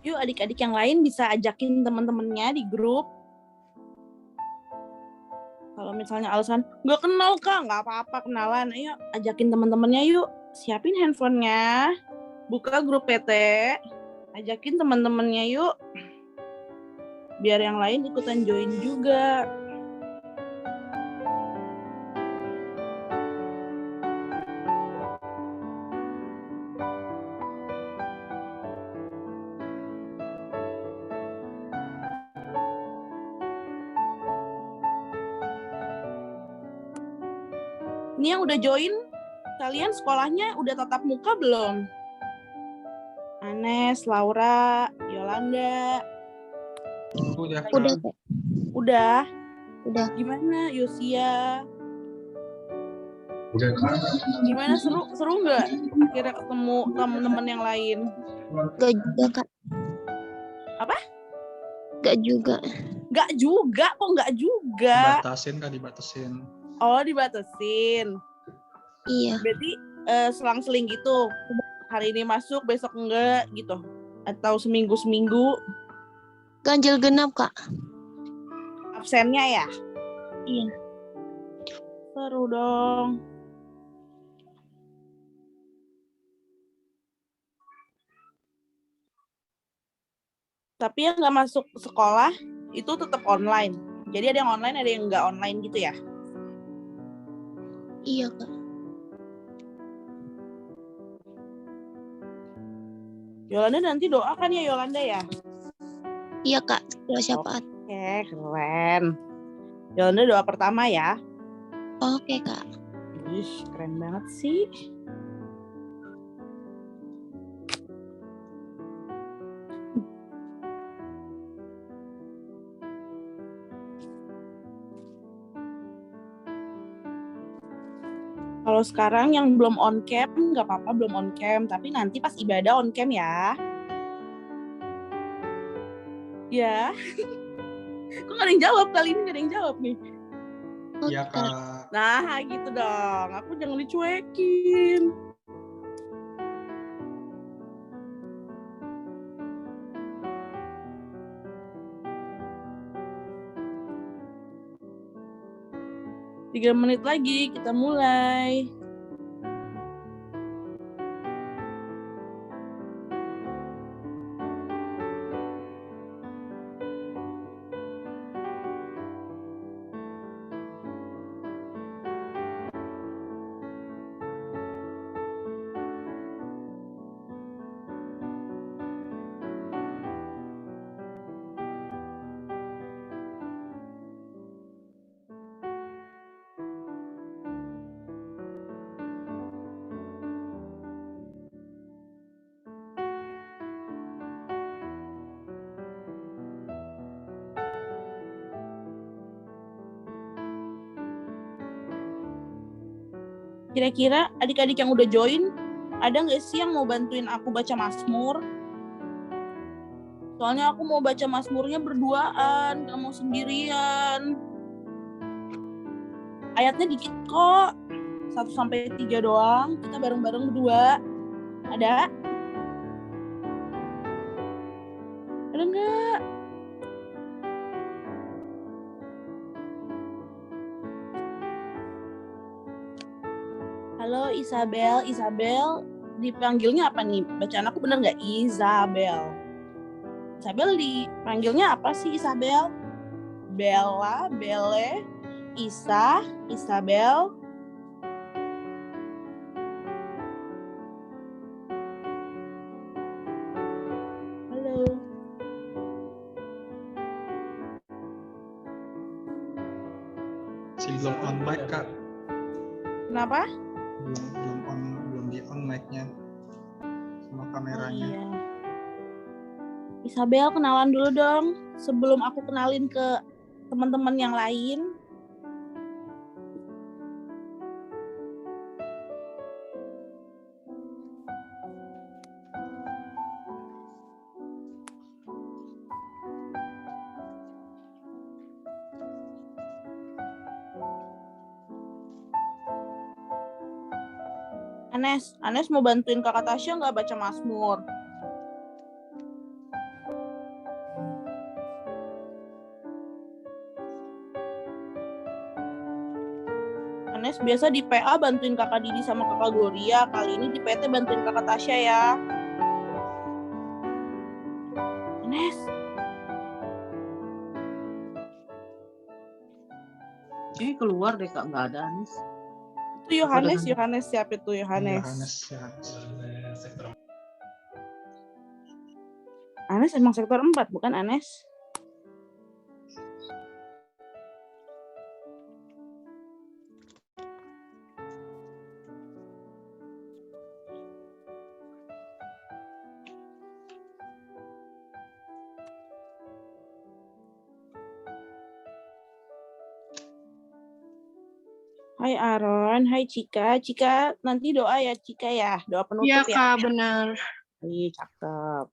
Yuk adik-adik yang lain bisa ajakin teman-temannya di grup. Kalau misalnya alasan nggak kenal kak, nggak apa-apa kenalan. Ayo ajakin teman-temannya yuk. Siapin handphonenya, buka grup PT, ajakin teman-temannya yuk. Biar yang lain ikutan join juga. Ini yang udah join, kalian sekolahnya udah tatap muka belum? Anes, Laura, Yolanda. Udah. Udah. Udah. Gimana Yosia? Udah. Gimana, seru nggak kira ketemu teman-teman yang lain? Gak juga kak. Apa? Gak juga. Gak juga, kok gak juga? Dibatasin kak, dibatasin. Oh, dibatasin. Iya. Berarti selang-seling gitu. Hari ini masuk, besok enggak gitu. Atau seminggu-seminggu. Ganjil genap kak. Absennya ya? Iya. Seru dong. Tapi yang nggak masuk sekolah itu tetap online. Jadi ada yang online, ada yang nggak online gitu ya? Iya kak. Yolanda nanti doakan ya Yolanda ya? Iya kak. Doa syafaat. Oke, keren. Yolanda doa pertama ya? Oke kak. Ih, keren banget sih. Kalau sekarang yang belum on cam, nggak apa-apa belum on cam. Tapi nanti pas ibadah on cam ya. Ya. Kok nggak ada yang jawab? Kali ini nggak ada yang jawab nih. Iya kak. Nah, gitu dong. Aku jangan dicuekin. Tiga menit lagi, kita mulai. Kira-kira adik-adik yang udah join, ada nggak sih yang mau bantuin aku baca Mazmur? Soalnya aku mau baca Mazmurnya berduaan, nggak mau sendirian. Ayatnya dikit kok, 1-3 doang. Kita bareng-bareng berdua. Ada? Ada nggak? Halo Isabel, dipanggilnya apa nih? Bacaan aku bener nggak? Isabel dipanggilnya apa sih Isabel? Bella, Belle, Isabel. Halo. Si belum on mic kak. Kenapa? Belum di on mic-nya sama kameranya. Oh, iya. Isabel kenalan dulu dong sebelum aku kenalin ke teman-teman yang lain. Anes mau bantuin kakak Tasya nggak baca Mazmur? Anes biasa di PA bantuin kakak Didi sama kakak Gloria. Kali ini di PT bantuin kakak Tasya ya. Anes. Ini keluar deh Kak, nggak ada Anis. Itu Yohanes siapa itu Yohanes? Anes emang sektor 4 bukan Anes? Hai Aaron, hai Cika. Cika nanti doa ya Cika ya, doa penutup Iya ya. Kak, benar. Ih, cakep.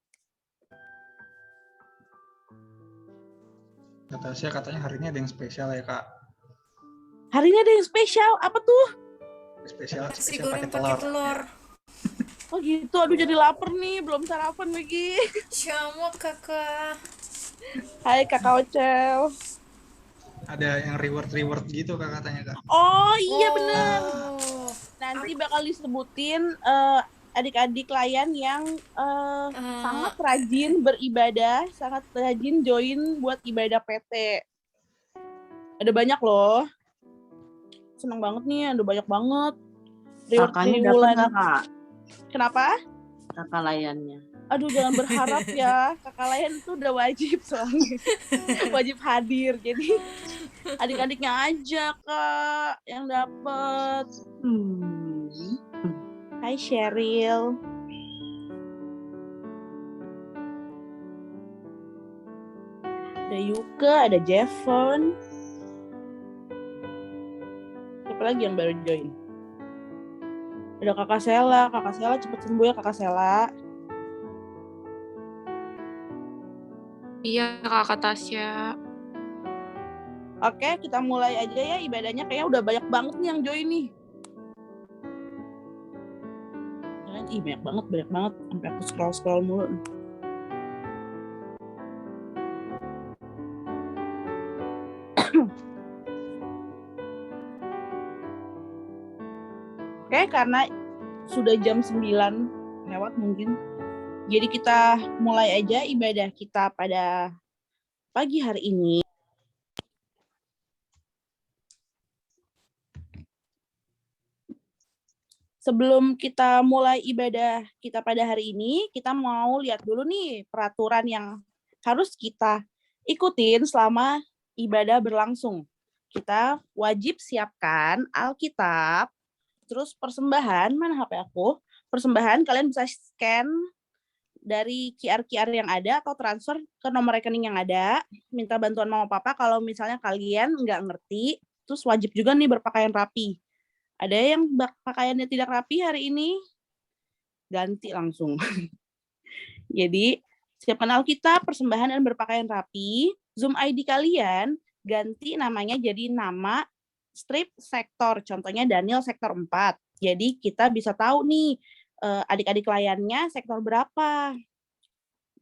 Kata Tasya katanya hari ini ada yang spesial ya Kak. Hari ini ada yang spesial, apa tuh? Spesial Nasi spesial goreng pakai pakai telur. telur. Oh gitu, aduh jadi lapar nih, belum sarapan lagi. Selamat kakak. Hai Kakak Ocel. Ada yang reward gitu Kak katanya Kak. Oh iya bener. Oh. Nanti bakal disebutin adik-adik klien yang sangat rajin beribadah, sangat rajin join buat ibadah PT. Ada banyak loh. Seneng banget nih, ada banyak banget. Reward Kakaknya dapat triwulan. nggak Kak? Kenapa? Kakak layannya. Aduh jangan berharap ya. Kakak lain tuh udah wajib soalnya. Wajib hadir. Jadi adik-adiknya aja Kak yang dapet. Hai Cheryl. Ada Yuka, ada Jevon. Siapa lagi yang baru join? Ada Kakak Sela. Kakak Sela cepet sembuh ya Kakak Sela. Iya Kakak Tasya. Oke, kita mulai aja ya ibadahnya. Kayaknya udah banyak banget nih yang join nih. Ih, banyak banget. Sampai aku scroll mulu. Oke, karena sudah jam 9 lewat mungkin. Jadi kita mulai aja ibadah kita pada pagi hari ini. Sebelum kita mulai ibadah kita pada hari ini, kita mau lihat dulu nih peraturan yang harus kita ikutin selama ibadah berlangsung. Kita wajib siapkan Alkitab, terus persembahan, mana HP aku? Persembahan kalian bisa scan dari QR yang ada atau transfer ke nomor rekening yang ada. Minta bantuan mama papa kalau misalnya kalian nggak ngerti, terus wajib juga nih berpakaian rapi. Ada yang pakaiannya tidak rapi hari ini, ganti langsung. Jadi, siapkan Alkitab, persembahan, dan berpakaian rapi. Zoom ID kalian, ganti namanya jadi nama strip sektor. Contohnya Daniel sektor 4. Jadi, kita bisa tahu nih, adik-adik layannya sektor berapa.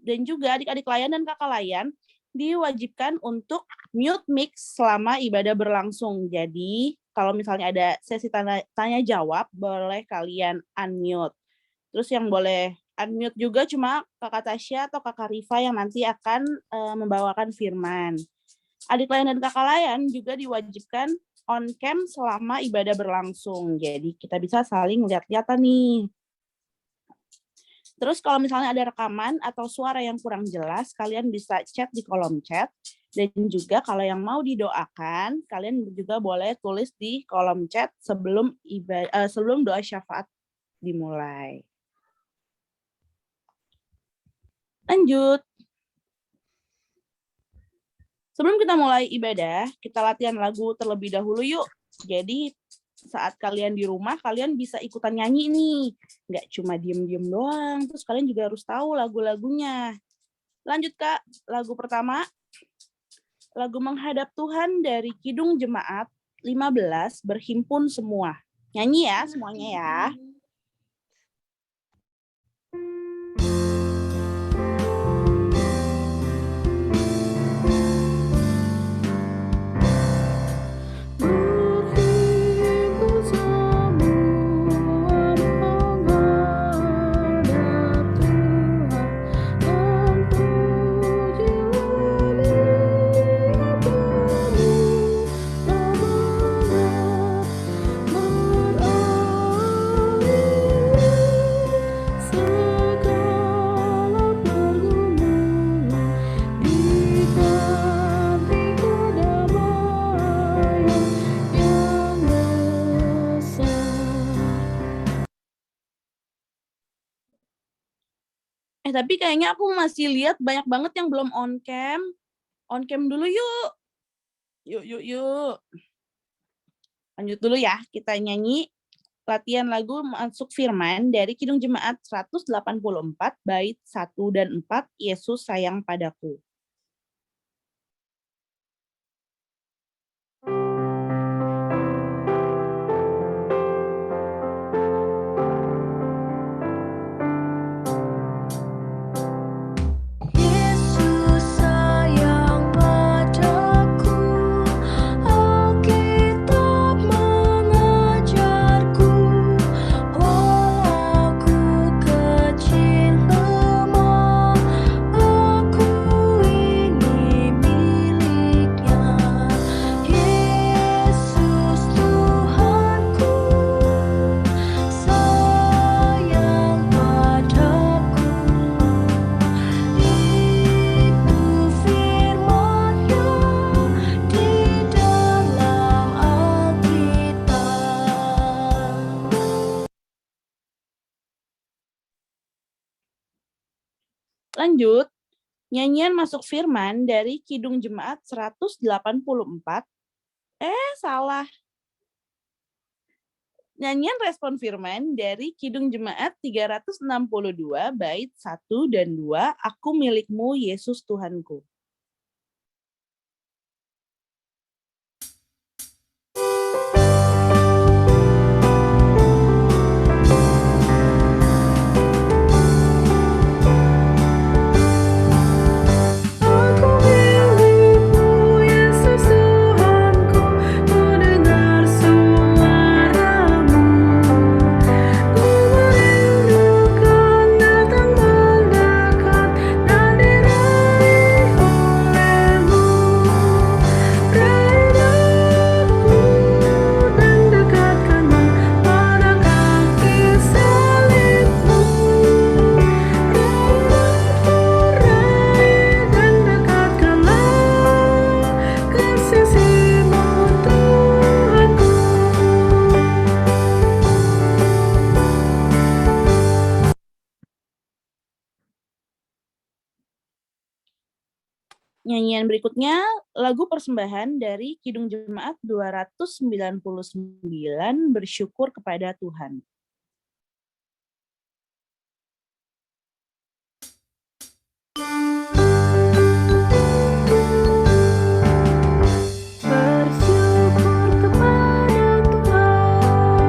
Dan juga adik-adik layan dan kakak layan diwajibkan untuk mute mic selama ibadah berlangsung. Jadi, kalau misalnya ada sesi tanya jawab, boleh kalian unmute. Terus yang boleh unmute juga cuma kakak Tasya atau kakak Rifa yang nanti akan membawakan firman. Adik layan dan kakak layan juga diwajibkan on cam selama ibadah berlangsung. Jadi kita bisa saling lihat-lihatan nih. Terus kalau misalnya ada rekaman atau suara yang kurang jelas, kalian bisa chat di kolom chat. Dan juga kalau yang mau didoakan, kalian juga boleh tulis di kolom chat sebelum doa syafaat dimulai. Lanjut. Sebelum kita mulai ibadah, kita latihan lagu terlebih dahulu yuk. Jadi saat kalian di rumah, kalian bisa ikutan nyanyi nih. Nggak cuma diem-diem doang, terus kalian juga harus tahu lagu-lagunya. Lanjut Kak, lagu pertama. Lagu Menghadap Tuhan dari Kidung Jemaat 15, Berhimpun Semua. Nyanyi ya semuanya ya. Tapi kayaknya aku masih lihat banyak banget yang belum on cam. On cam dulu yuk. Yuk. Lanjut dulu ya, kita nyanyi latihan lagu masuk firman dari Kidung Jemaat 184 bait 1 dan 4, Yesus sayang padaku. Yesus sayang padaku, Alkitab mengajarku, walau aku kecil lemah, aku ini miliknya. Yesus Tuhanku, sayang padaku. Itu firman-Nya di dalam Alkitab. Lanjut, nyanyian masuk firman dari Kidung Jemaat 184. Salah. Nyanyian respon firman dari Kidung Jemaat 362 bait 1 dan 2, Aku milikmu Yesus Tuhanku. Aku milikmu, Yesus Tuhanku, ku dengar suara-Mu. Ku merindukan datang mendekat dan diraih oleh-Mu. Raih aku dan dekatkanlah pada kaki salib-Mu. Raih dan dekatkanlah ke sisi-Mu, Tuhanku. Nyanyian berikutnya, lagu persembahan dari Kidung Jemaat 299, Bersyukur kepada Tuhan. Bersyukur kepada Tuhan,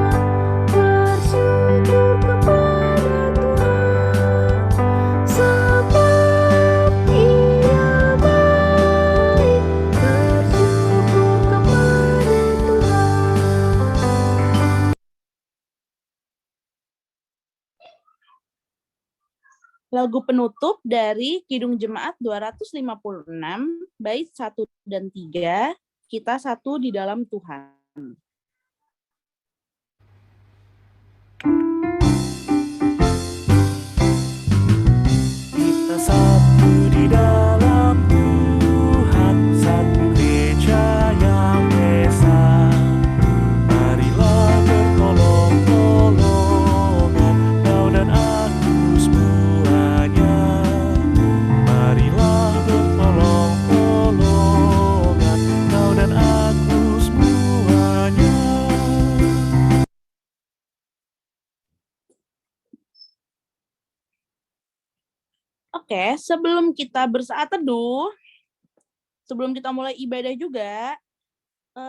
bersyukur kepada Tuhan, sebab Ia baik. Bersyukur kepada Tuhan. Lagu penutup dari Kidung Jemaat 256, bait 1 dan 3, Kita Satu di Dalam Tuhan. Kita satu di dalam Tuhan, satu gereja yang esa. Marilah bertolong-tolongan, kau dan aku semuanya. Marilah bertolong-tolongan, kau dan aku semuanya. Oke, sebelum kita bersaat teduh, sebelum kita mulai ibadah juga,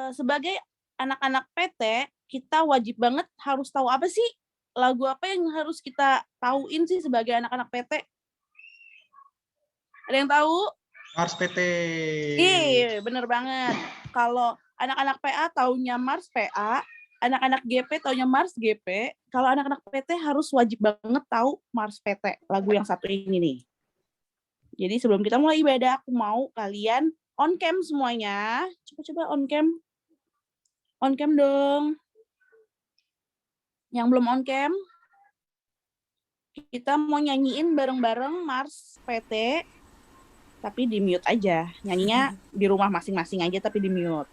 sebagai anak-anak PT, kita wajib banget harus tahu apa sih? Lagu apa yang harus kita tahuin sih sebagai anak-anak PT? Ada yang tahu? Mars PT. Iya, bener banget. Kalau anak-anak PA taunya Mars PA, anak-anak GP taunya Mars GP, kalau anak-anak PT harus wajib banget tahu Mars PT, lagu yang satu ini nih. Jadi sebelum kita mulai ibadah, aku mau kalian on cam semuanya. Coba-coba on cam. On cam dong. Yang belum on cam, kita mau nyanyiin bareng-bareng Mars PT, tapi di mute aja. Nyanyinya di rumah masing-masing aja, tapi di mute.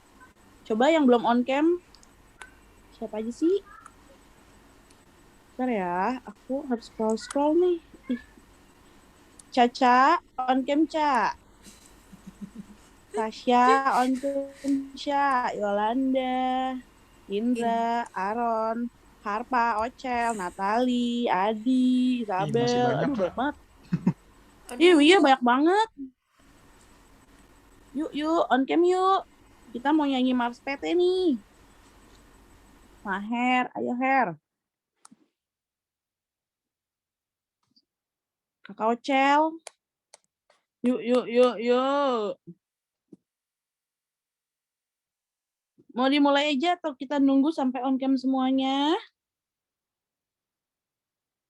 Coba yang belum on cam, siapa aja sih? Bentar ya, aku harus scroll-scroll nih. Caca, on cam Ca. Tasya, on cam Ca. Yolanda, Indra, Aaron, Harpa, Ocel, Natali, Adi, masih Isabel. banyak, Aduh, Kak. banyak banget. Aduh, Iya, banyak banget. Yuk, on cam yuk. Kita mau nyanyi Mars PT nih. Maher, ayo Her. Kakak Ocel. Yuk. Mau dimulai aja atau kita nunggu sampai on cam semuanya?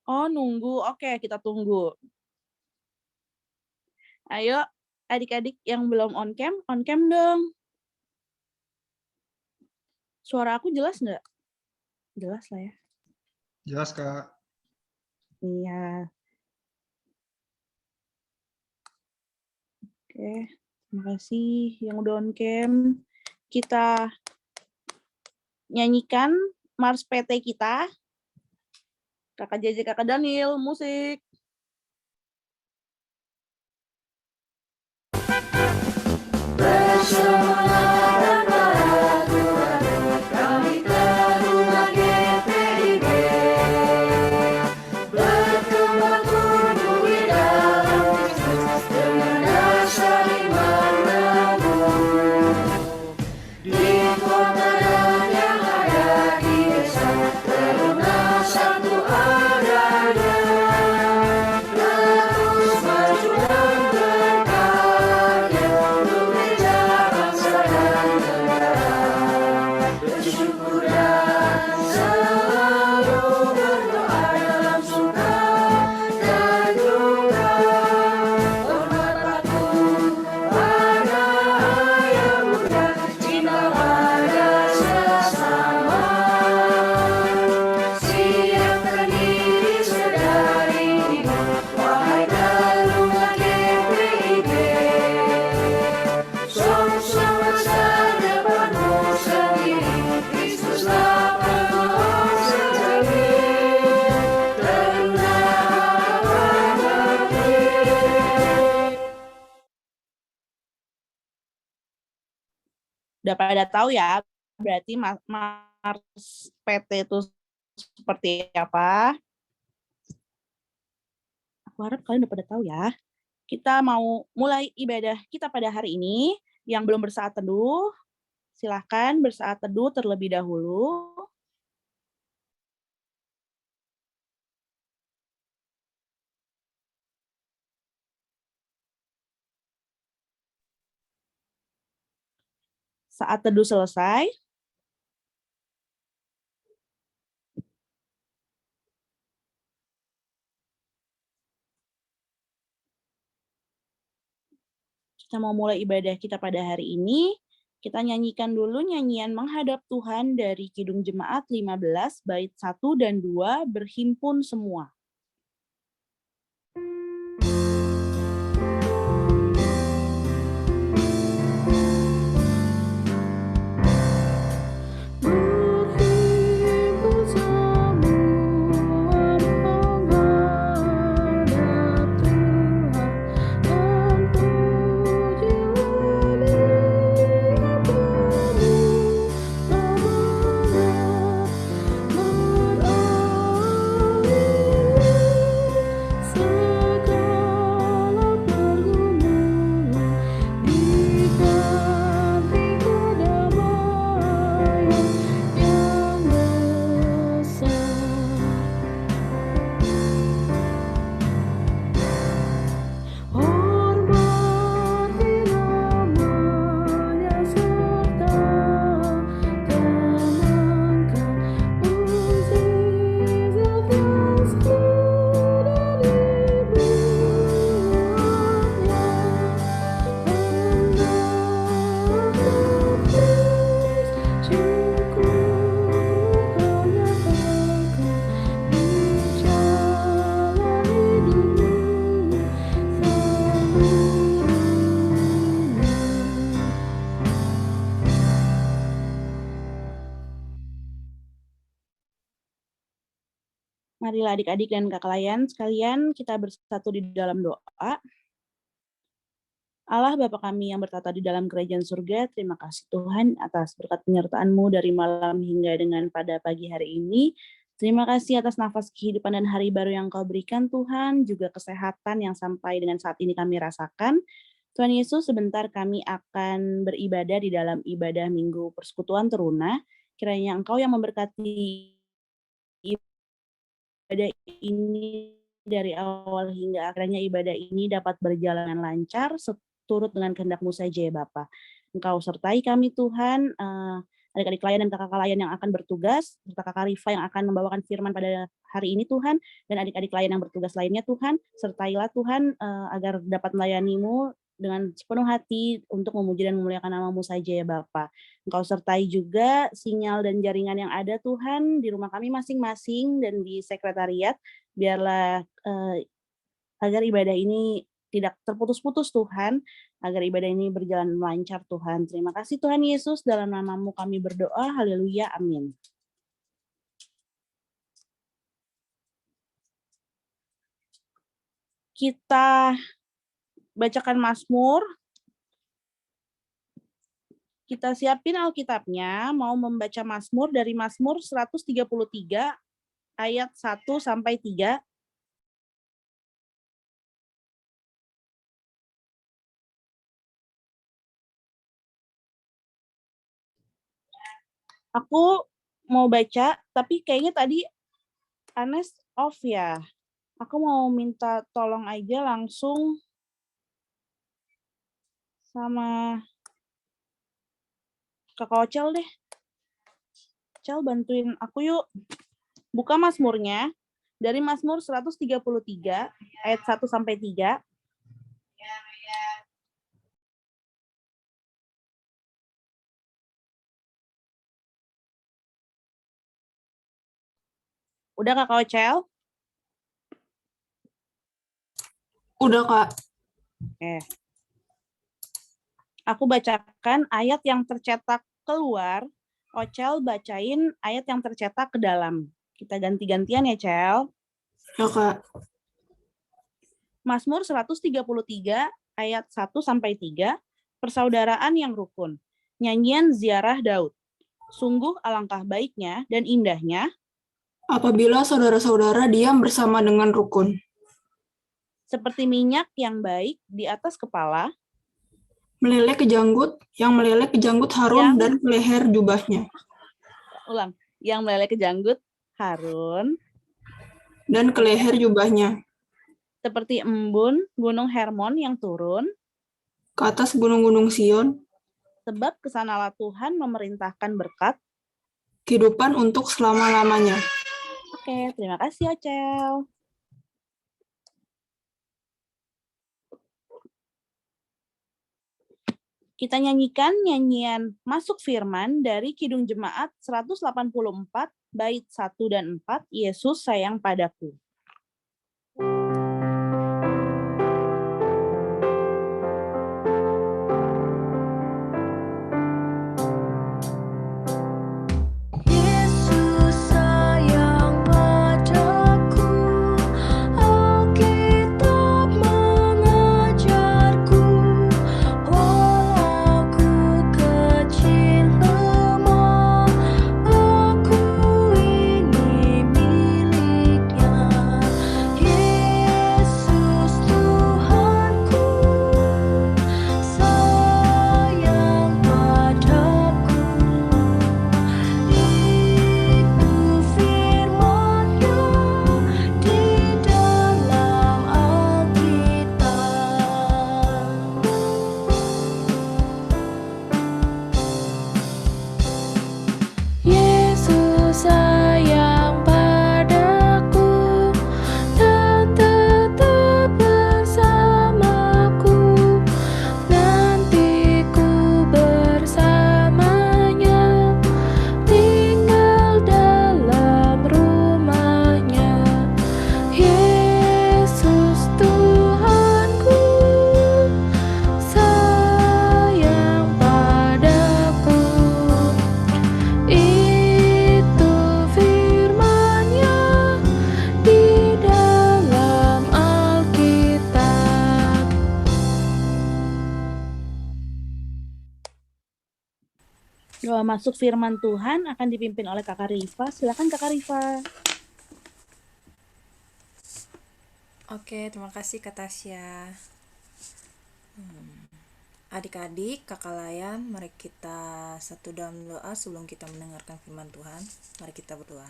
Oh, nunggu. Oke, kita tunggu. Ayo, adik-adik yang belum on cam dong. Suara aku jelas nggak? Jelas lah ya. Jelas, Kak. Iya. Oke, terima kasih yang udah on cam. Kita nyanyikan Mars PT kita. Kakak JJ, Kakak Daniel, musik. Udah pada tahu ya, berarti Mars PT itu seperti apa? Aku harap kalian udah pada tahu ya. Kita mau mulai ibadah kita pada hari ini. Yang belum bersaat teduh, silahkan bersaat teduh terlebih dahulu. Saat teduh selesai, kita mau mulai ibadah kita pada hari ini. Kita nyanyikan dulu nyanyian Menghadap Tuhan dari Kidung Jemaat 15, bait 1 dan 2, berhimpun semua. Berhimpun semua menghadap Tuhan dan pujilah Dia penuh kebenaran beralih Marilah adik-adik dan kakak layan sekalian kita bersatu di dalam doa. Allah Bapa kami yang bertata di dalam kerajaan surga, terima kasih Tuhan atas berkat penyertaan-Mu dari malam hingga dengan pada pagi hari ini. Terima kasih atas nafas kehidupan dan hari baru yang Kau berikan Tuhan, juga kesehatan yang sampai dengan saat ini kami rasakan. Tuhan Yesus, sebentar kami akan beribadah di dalam ibadah Minggu Persekutuan Teruna. Kiranya Engkau yang memberkati ibadah ini dari awal hingga akhirnya ibadah ini dapat berjalan dengan lancar, turut dengan kehendak-Mu saja ya Bapa. Engkau sertai kami Tuhan, adik-adik layan dan kakak layan yang akan bertugas, serta kakak Rifa yang akan membawakan firman pada hari ini Tuhan, dan adik-adik layan yang bertugas lainnya Tuhan, sertailah Tuhan agar dapat melayani-Mu dengan sepenuh hati untuk memuji dan memuliakan nama-Mu saja ya Bapa. Engkau sertai juga sinyal dan jaringan yang ada Tuhan di rumah kami masing-masing dan di sekretariat, biarlah agar ibadah ini tidak terputus-putus Tuhan, agar ibadah ini berjalan lancar Tuhan. Terima kasih Tuhan Yesus, dalam nama-Mu kami berdoa, haleluya, amin. Kita bacakan Mazmur. Kita siapin Alkitabnya, mau membaca Mazmur dari Mazmur 133 ayat 1 sampai 3. Aku mau baca, tapi kayaknya tadi Anes off ya. Aku mau minta tolong aja langsung sama Kakak Ocel deh. Ocel bantuin aku yuk. Buka Mazmurnya dari Mazmur 133 ayat 1 sampai 3. Udah Kakak Ocel? Udah, Kak. Aku bacakan ayat yang tercetak keluar, Ocel bacain ayat yang tercetak ke dalam. Kita ganti-gantian ya, Cel. Ya, Kak. Mazmur 133 ayat 1 sampai 3, persaudaraan yang rukun. Nyanyian ziarah Daud. Sungguh alangkah baiknya dan indahnya Apabila saudara-saudara diam bersama dengan rukun, seperti minyak yang baik di atas kepala, meleleh ke janggut Harun dan ke leher jubahnya, yang meleleh ke janggut Harun, dan ke leher jubahnya, seperti embun gunung Hermon yang turun, ke atas gunung-gunung Sion, sebab kesanalah Tuhan memerintahkan berkat. kehidupan untuk selama-lamanya. Oke, terima kasih Ocel. Kita nyanyikan nyanyian Masuk Firman dari Kidung Jemaat 184, bait 1 dan 4, Yesus sayang padaku. Yesus sayang padaku, Alkitab mengajarku, walau ku kecil lemah, aku ini miliknya. masuk firman Tuhan akan dipimpin oleh Kakak Rifa. Silakan Kakak Rifa. Oke, terima kasih Kak Tasya. Adik-adik, kakak layan, mari kita satu dalam doa sebelum kita mendengarkan firman Tuhan. Mari kita berdoa.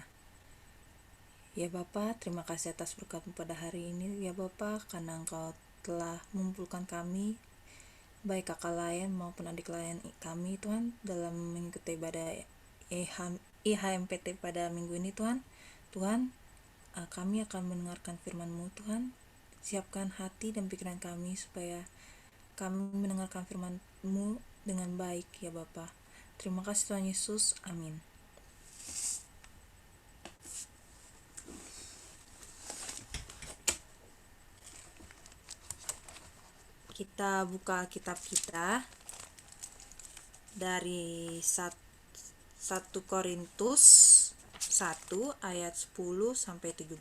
Ya Bapa, terima kasih atas berkat-Mu pada hari ini. Ya Bapa, karena Engkau telah mengumpulkan kami, baik kakak layan maupun adik layan kami Tuhan, dalam mengikuti ibadah IHMPT pada minggu ini Tuhan. Tuhan, kami akan mendengarkan firman-Mu Tuhan. Siapkan hati dan pikiran kami supaya kami mendengarkan firman-Mu dengan baik ya Bapa. Terima kasih Tuhan Yesus. Amin. Kita buka kitab kita dari 1 Korintus 1 ayat 10 sampai 17.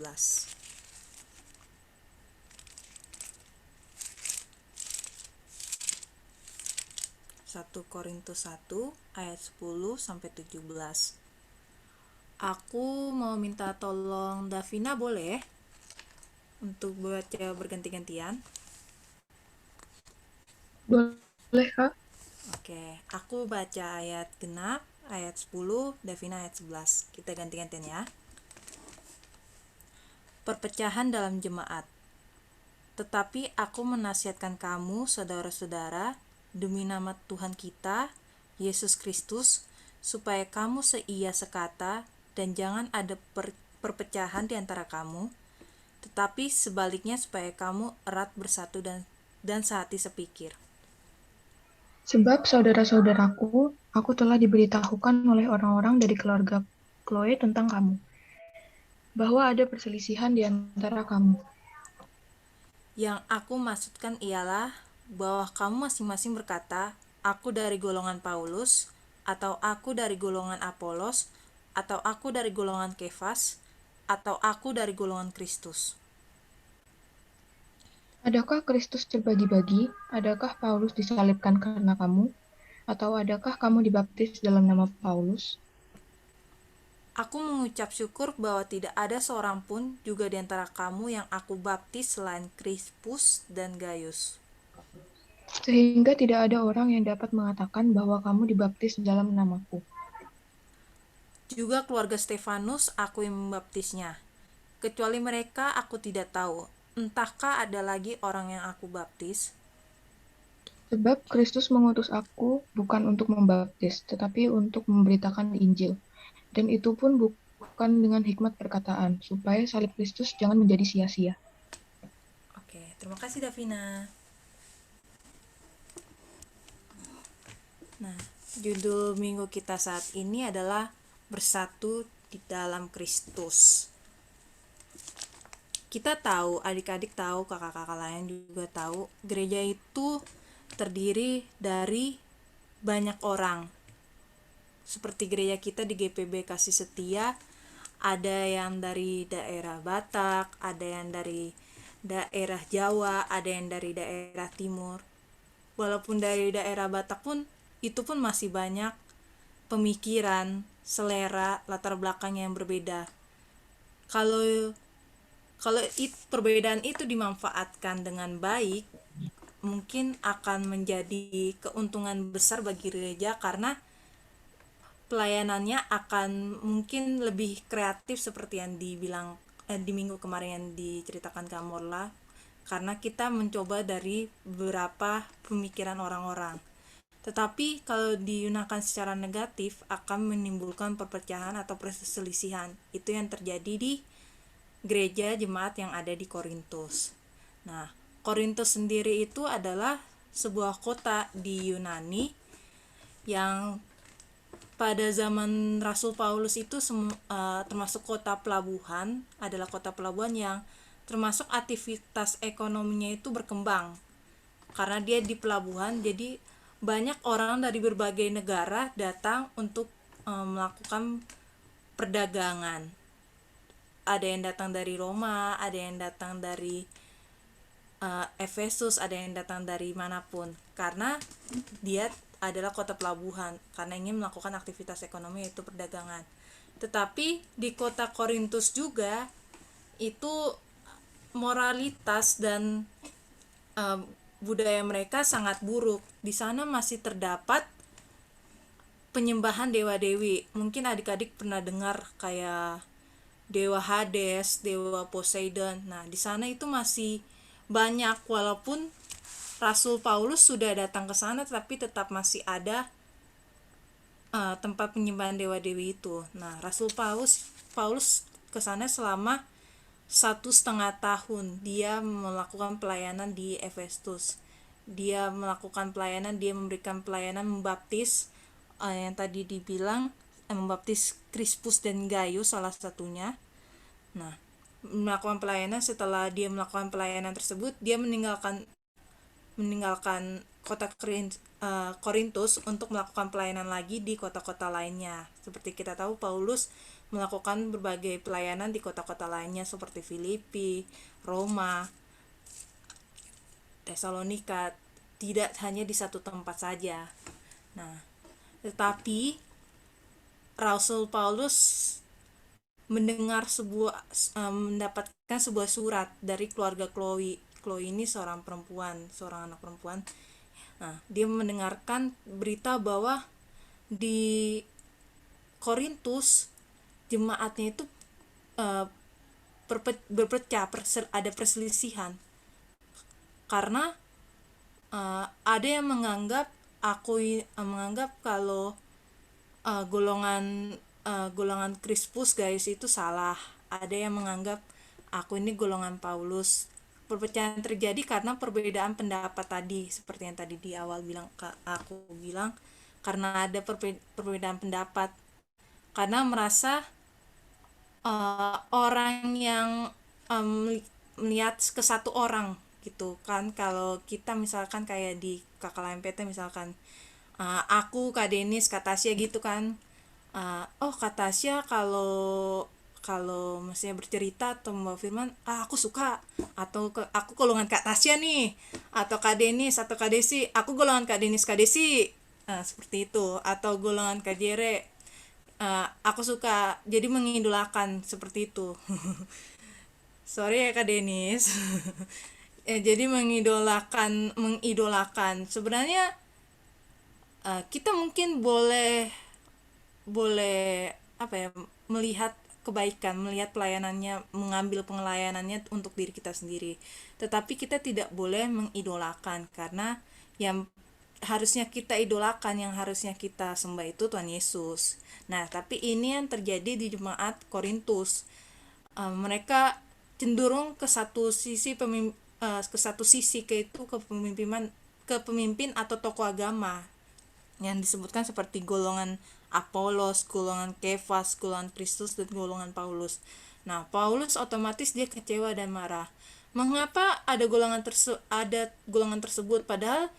1 Korintus 1 ayat 10 sampai 17. Aku mau minta tolong Davina, boleh untuk baca berganti-gantian? Boleh, Kak? Oke, aku baca ayat genap, ayat 10, Davina ayat 11. Kita ganti-gantian ya. Perpecahan dalam jemaat. Tetapi aku menasihatkan kamu, saudara-saudara, demi nama Tuhan kita, Yesus Kristus, supaya kamu seia sekata dan jangan ada perpecahan di antara kamu, tetapi sebaliknya supaya kamu erat bersatu dan sehati sepikir. Sebab saudara-saudaraku, aku telah diberitahukan oleh orang-orang dari keluarga Chloe tentang kamu, bahwa ada perselisihan di antara kamu. Yang aku maksudkan ialah bahwa kamu masing-masing berkata, aku dari golongan Paulus, atau aku dari golongan Apolos, atau aku dari golongan Kefas, atau aku dari golongan Kristus. Adakah Kristus terbagi-bagi? Adakah Paulus disalibkan karena kamu? Atau adakah kamu dibaptis dalam nama Paulus? Aku mengucap syukur bahwa tidak ada seorang pun juga di antara kamu yang aku baptis selain Krispus dan Gaius. Sehingga tidak ada orang yang dapat mengatakan bahwa kamu dibaptis dalam namaku. Juga keluarga Stefanus aku yang membaptisnya. Kecuali mereka aku tidak tahu. Entahkah ada lagi orang yang aku baptis? Sebab Kristus mengutus aku bukan untuk membaptis, tetapi untuk memberitakan Injil. Dan itu pun bukan dengan hikmat perkataan, supaya salib Kristus jangan menjadi sia-sia. Oke, terima kasih Davina. Nah, judul minggu kita saat ini adalah Bersatu di dalam Kristus. Kita tahu, adik-adik tahu, kakak-kakak lain juga tahu, gereja itu terdiri dari banyak orang. Seperti gereja kita di GPB Kasih Setia, ada yang dari daerah Batak, ada yang dari daerah Jawa, ada yang dari daerah Timur. Walaupun dari daerah Batak pun, itu pun masih banyak pemikiran, selera, latar belakang yang berbeda. Kalau perbedaan itu dimanfaatkan dengan baik, mungkin akan menjadi keuntungan besar bagi gereja karena pelayanannya akan mungkin lebih kreatif seperti yang dibilang di minggu kemarin yang diceritakan Kak Morla, karena kita mencoba dari beberapa pemikiran orang-orang. Tetapi kalau digunakan secara negatif akan menimbulkan perpecahan atau perselisihan. Itu yang terjadi di gereja jemaat yang ada di Korintus. Nah, Korintus sendiri itu adalah sebuah kota di Yunani yang pada zaman Rasul Paulus itu termasuk kota pelabuhan, adalah kota pelabuhan yang termasuk aktivitas ekonominya itu berkembang. Karena dia di pelabuhan, jadi banyak orang dari berbagai negara datang untuk melakukan perdagangan. Ada yang datang dari Roma, ada yang datang dari Efesus, ada yang datang dari manapun, karena dia adalah kota pelabuhan karena ingin melakukan aktivitas ekonomi yaitu perdagangan. Tetapi di kota Korintus juga itu moralitas dan budaya mereka sangat buruk. Di sana masih terdapat penyembahan dewa-dewi. Mungkin adik-adik pernah dengar kayak dewa Hades, dewa Poseidon. Nah, di sana itu masih banyak, walaupun Rasul Paulus sudah datang ke sana, tapi tetap masih ada tempat penyembahan dewa-dewi itu. Nah, Rasul Paulus ke sana selama 1,5 tahun. Dia melakukan pelayanan di Efesus. Dia melakukan pelayanan, dia memberikan pelayanan membaptis yang tadi dibilang membaptis Crispus dan Gaius salah satunya. Nah, melakukan pelayanan. Setelah dia melakukan pelayanan tersebut, dia meninggalkan kota Korintus untuk melakukan pelayanan lagi di kota-kota lainnya. Seperti kita tahu, Paulus melakukan berbagai pelayanan di kota-kota lainnya seperti Filipi, Roma, Tesalonika, tidak hanya di satu tempat saja. Nah, tetapi Rasul Paulus mendapatkan sebuah surat dari keluarga Chloe. Chloe ini seorang anak perempuan. Nah, dia mendengarkan berita bahwa di Korintus jemaatnya itu berpecah, ada perselisihan. Karena ada yang menganggap kalau golongan Crispus Gaius itu salah. Ada yang menganggap aku ini golongan Paulus. Perpecahan terjadi karena perbedaan pendapat tadi, seperti yang tadi di awal aku bilang, karena ada perbedaan pendapat. Karena merasa orang yang melihat ke satu orang gitu kan. Kalau kita misalkan kayak di KKLMPT misalkan, aku, Kak Denis, Kak Tasya gitu kan, Kak Tasya kalau maksudnya bercerita atau membawa firman, aku suka, atau aku golongan Kak Tasya nih, atau Kak Denis atau Kak Desi, aku golongan Kak Denis, Kak Desi, seperti itu, atau golongan Kak Jere, aku suka, jadi mengidolakan seperti itu. Sorry ya Kak Denis. Jadi mengidolakan. Sebenarnya kita mungkin boleh melihat kebaikan, melihat pelayanannya, mengambil pelayanannya untuk diri kita sendiri. Tetapi kita tidak boleh mengidolakan, karena yang harusnya kita idolakan, yang harusnya kita sembah itu Tuhan Yesus. Nah, tapi ini yang terjadi di jemaat Korintus. Mereka cenderung ke satu sisi kepemimpinan atau tokoh agama yang disebutkan seperti golongan Apolos, golongan Kefas, golongan Kristus, dan golongan Paulus. Nah, Paulus otomatis dia kecewa dan marah. Mengapa ada golongan tersebut, padahal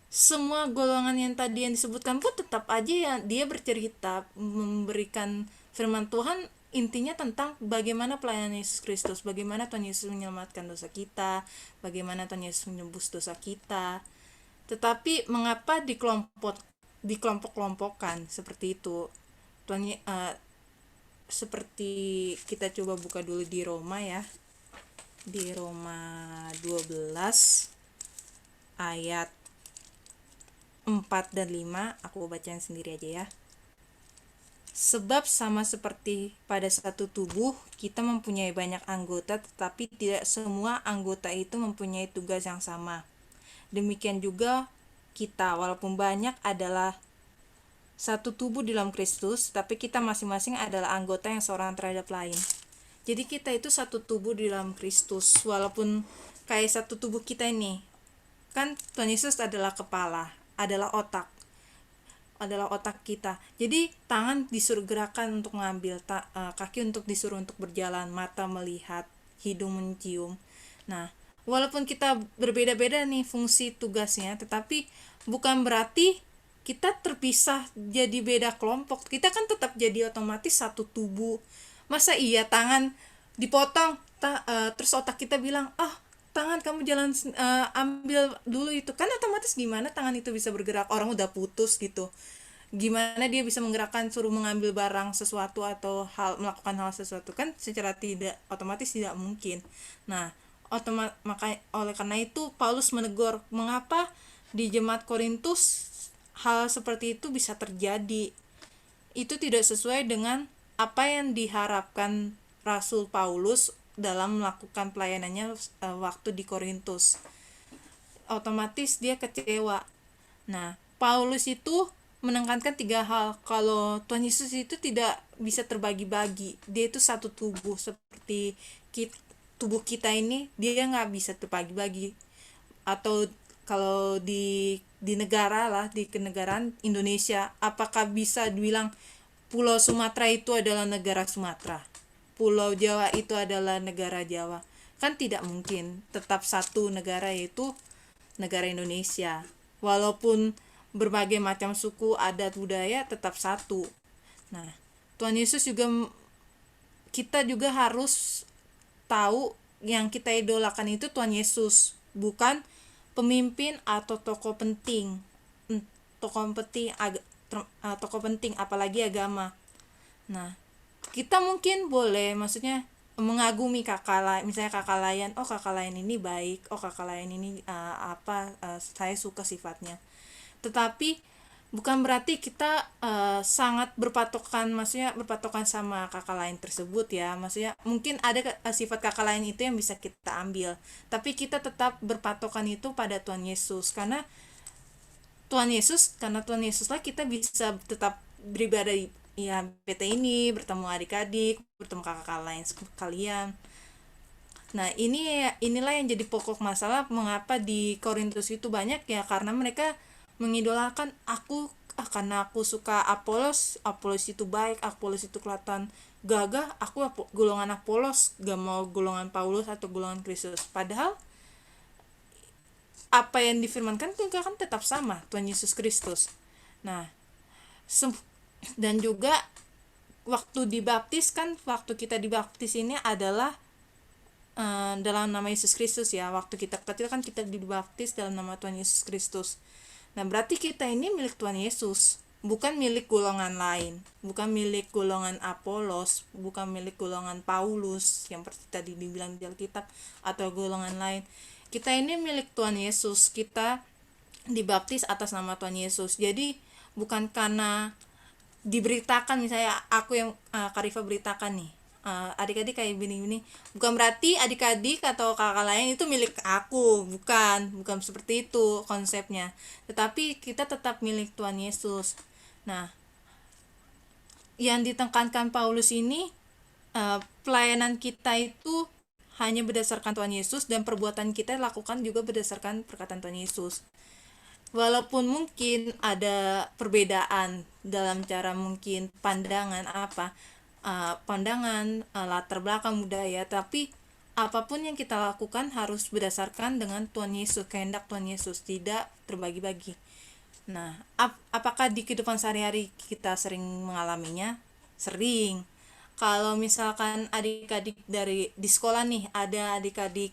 semua golongan yang tadi yang disebutkan pun tetap aja ya dia bercerita, memberikan firman Tuhan, intinya tentang bagaimana pelayanan Yesus Kristus, bagaimana Tuhan Yesus menyelamatkan dosa kita, bagaimana Tuhan Yesus menebus dosa kita. Tetapi mengapa dikelompok-kelompokkan seperti itu? Seperti kita coba buka dulu di Roma ya. Di Roma 12 ayat 4 dan 5, aku bacain sendiri aja ya. Sebab sama seperti pada satu tubuh, kita mempunyai banyak anggota, tetapi tidak semua anggota itu mempunyai tugas yang sama. Demikian juga kita, walaupun banyak, adalah satu tubuh di dalam Kristus, tapi kita masing-masing adalah anggota yang seorang terhadap lain. Jadi kita itu satu tubuh di dalam Kristus, walaupun kayak satu tubuh kita ini, kan Tuhan Yesus adalah kepala, adalah otak kita. Jadi tangan disuruh gerakan untuk mengambil, kaki untuk disuruh untuk berjalan, mata melihat, hidung mencium. Nah, walaupun kita berbeda-beda nih fungsi tugasnya, tetapi bukan berarti kita terpisah jadi beda kelompok. Kita kan tetap jadi otomatis satu tubuh. Masa iya tangan dipotong terus otak kita bilang, tangan kamu jalan ambil dulu itu, kan otomatis gimana tangan itu bisa bergerak, orang udah putus gitu, gimana dia bisa menggerakkan, suruh mengambil barang sesuatu atau melakukan hal sesuatu, kan secara tidak otomatis tidak mungkin. Nah, oleh karena itu Paulus menegur mengapa di jemaat Korintus hal seperti itu bisa terjadi. Itu tidak sesuai dengan apa yang diharapkan Rasul Paulus dalam melakukan pelayanannya waktu di Korintus. Otomatis dia kecewa. Nah, Paulus itu menekankan 3 hal. Kalau Tuhan Yesus itu tidak bisa terbagi-bagi, dia itu satu tubuh, seperti tubuh kita ini, dia nggak bisa terbagi-bagi. Atau kalau di negara lah, di kenegaraan Indonesia, apakah bisa dibilang Pulau Sumatera itu adalah negara Sumatera, Pulau Jawa itu adalah negara Jawa? Kan tidak mungkin. Tetap satu negara, yaitu negara Indonesia. Walaupun berbagai macam suku, adat, budaya, tetap satu. Nah, Tuhan Yesus juga, kita juga harus tahu yang kita idolakan itu Tuhan Yesus, bukan pemimpin atau tokoh penting. Tokoh penting apalagi agama. Nah, kita mungkin boleh, maksudnya mengagumi misalnya kakak lain, oh kakak lain ini baik, oh kakak lain ini saya suka sifatnya. Tetapi bukan berarti kita sangat berpatokan sama kakak lain tersebut ya. Maksudnya mungkin ada sifat kakak lain itu yang bisa kita ambil, tapi kita tetap berpatokan itu pada Tuhan Yesus, karena Tuhan Yesus lah kita bisa tetap beribadah ya PT ini, bertemu adik-adik, bertemu kakak lain sekalian. Nah, inilah yang jadi pokok masalah mengapa di Korintus itu banyak ya, karena mereka mengidolakan karena aku suka Apolos itu baik, Apolos itu kelihatan gagah, aku golongan Apolos, gak mau golongan Paulus atau golongan Kristus. Padahal apa yang difirmankan juga kan tetap sama, Tuhan Yesus Kristus. Nah, dan juga waktu kita dibaptis ini adalah dalam nama Yesus Kristus ya. Waktu kita kecil kan kita dibaptis dalam nama Tuhan Yesus Kristus. Nah, berarti kita ini milik Tuhan Yesus, bukan milik golongan lain, bukan milik golongan Apolos, bukan milik golongan Paulus yang tadi dibilang di Alkitab, atau golongan lain. Kita ini milik Tuhan Yesus, kita dibaptis atas nama Tuhan Yesus. Jadi bukan karena diberitakan, misalnya aku yang Karifa beritakan nih, adik-adik kayak gini-gini, bukan berarti adik-adik atau kakak lain itu milik aku, bukan seperti itu konsepnya. Tetapi kita tetap milik Tuhan Yesus. Nah, yang ditekankan Paulus ini, pelayanan kita itu hanya berdasarkan Tuhan Yesus, dan perbuatan kita lakukan juga berdasarkan perkataan Tuhan Yesus. Walaupun mungkin ada perbedaan dalam cara mungkin pandangan latar belakang budaya, tapi apapun yang kita lakukan harus berdasarkan dengan Tuhan Yesus, kehendak Tuhan Yesus, tidak terbagi-bagi. Nah, apakah di kehidupan sehari-hari kita sering mengalaminya? Sering. Kalau misalkan adik-adik di sekolah nih, ada adik-adik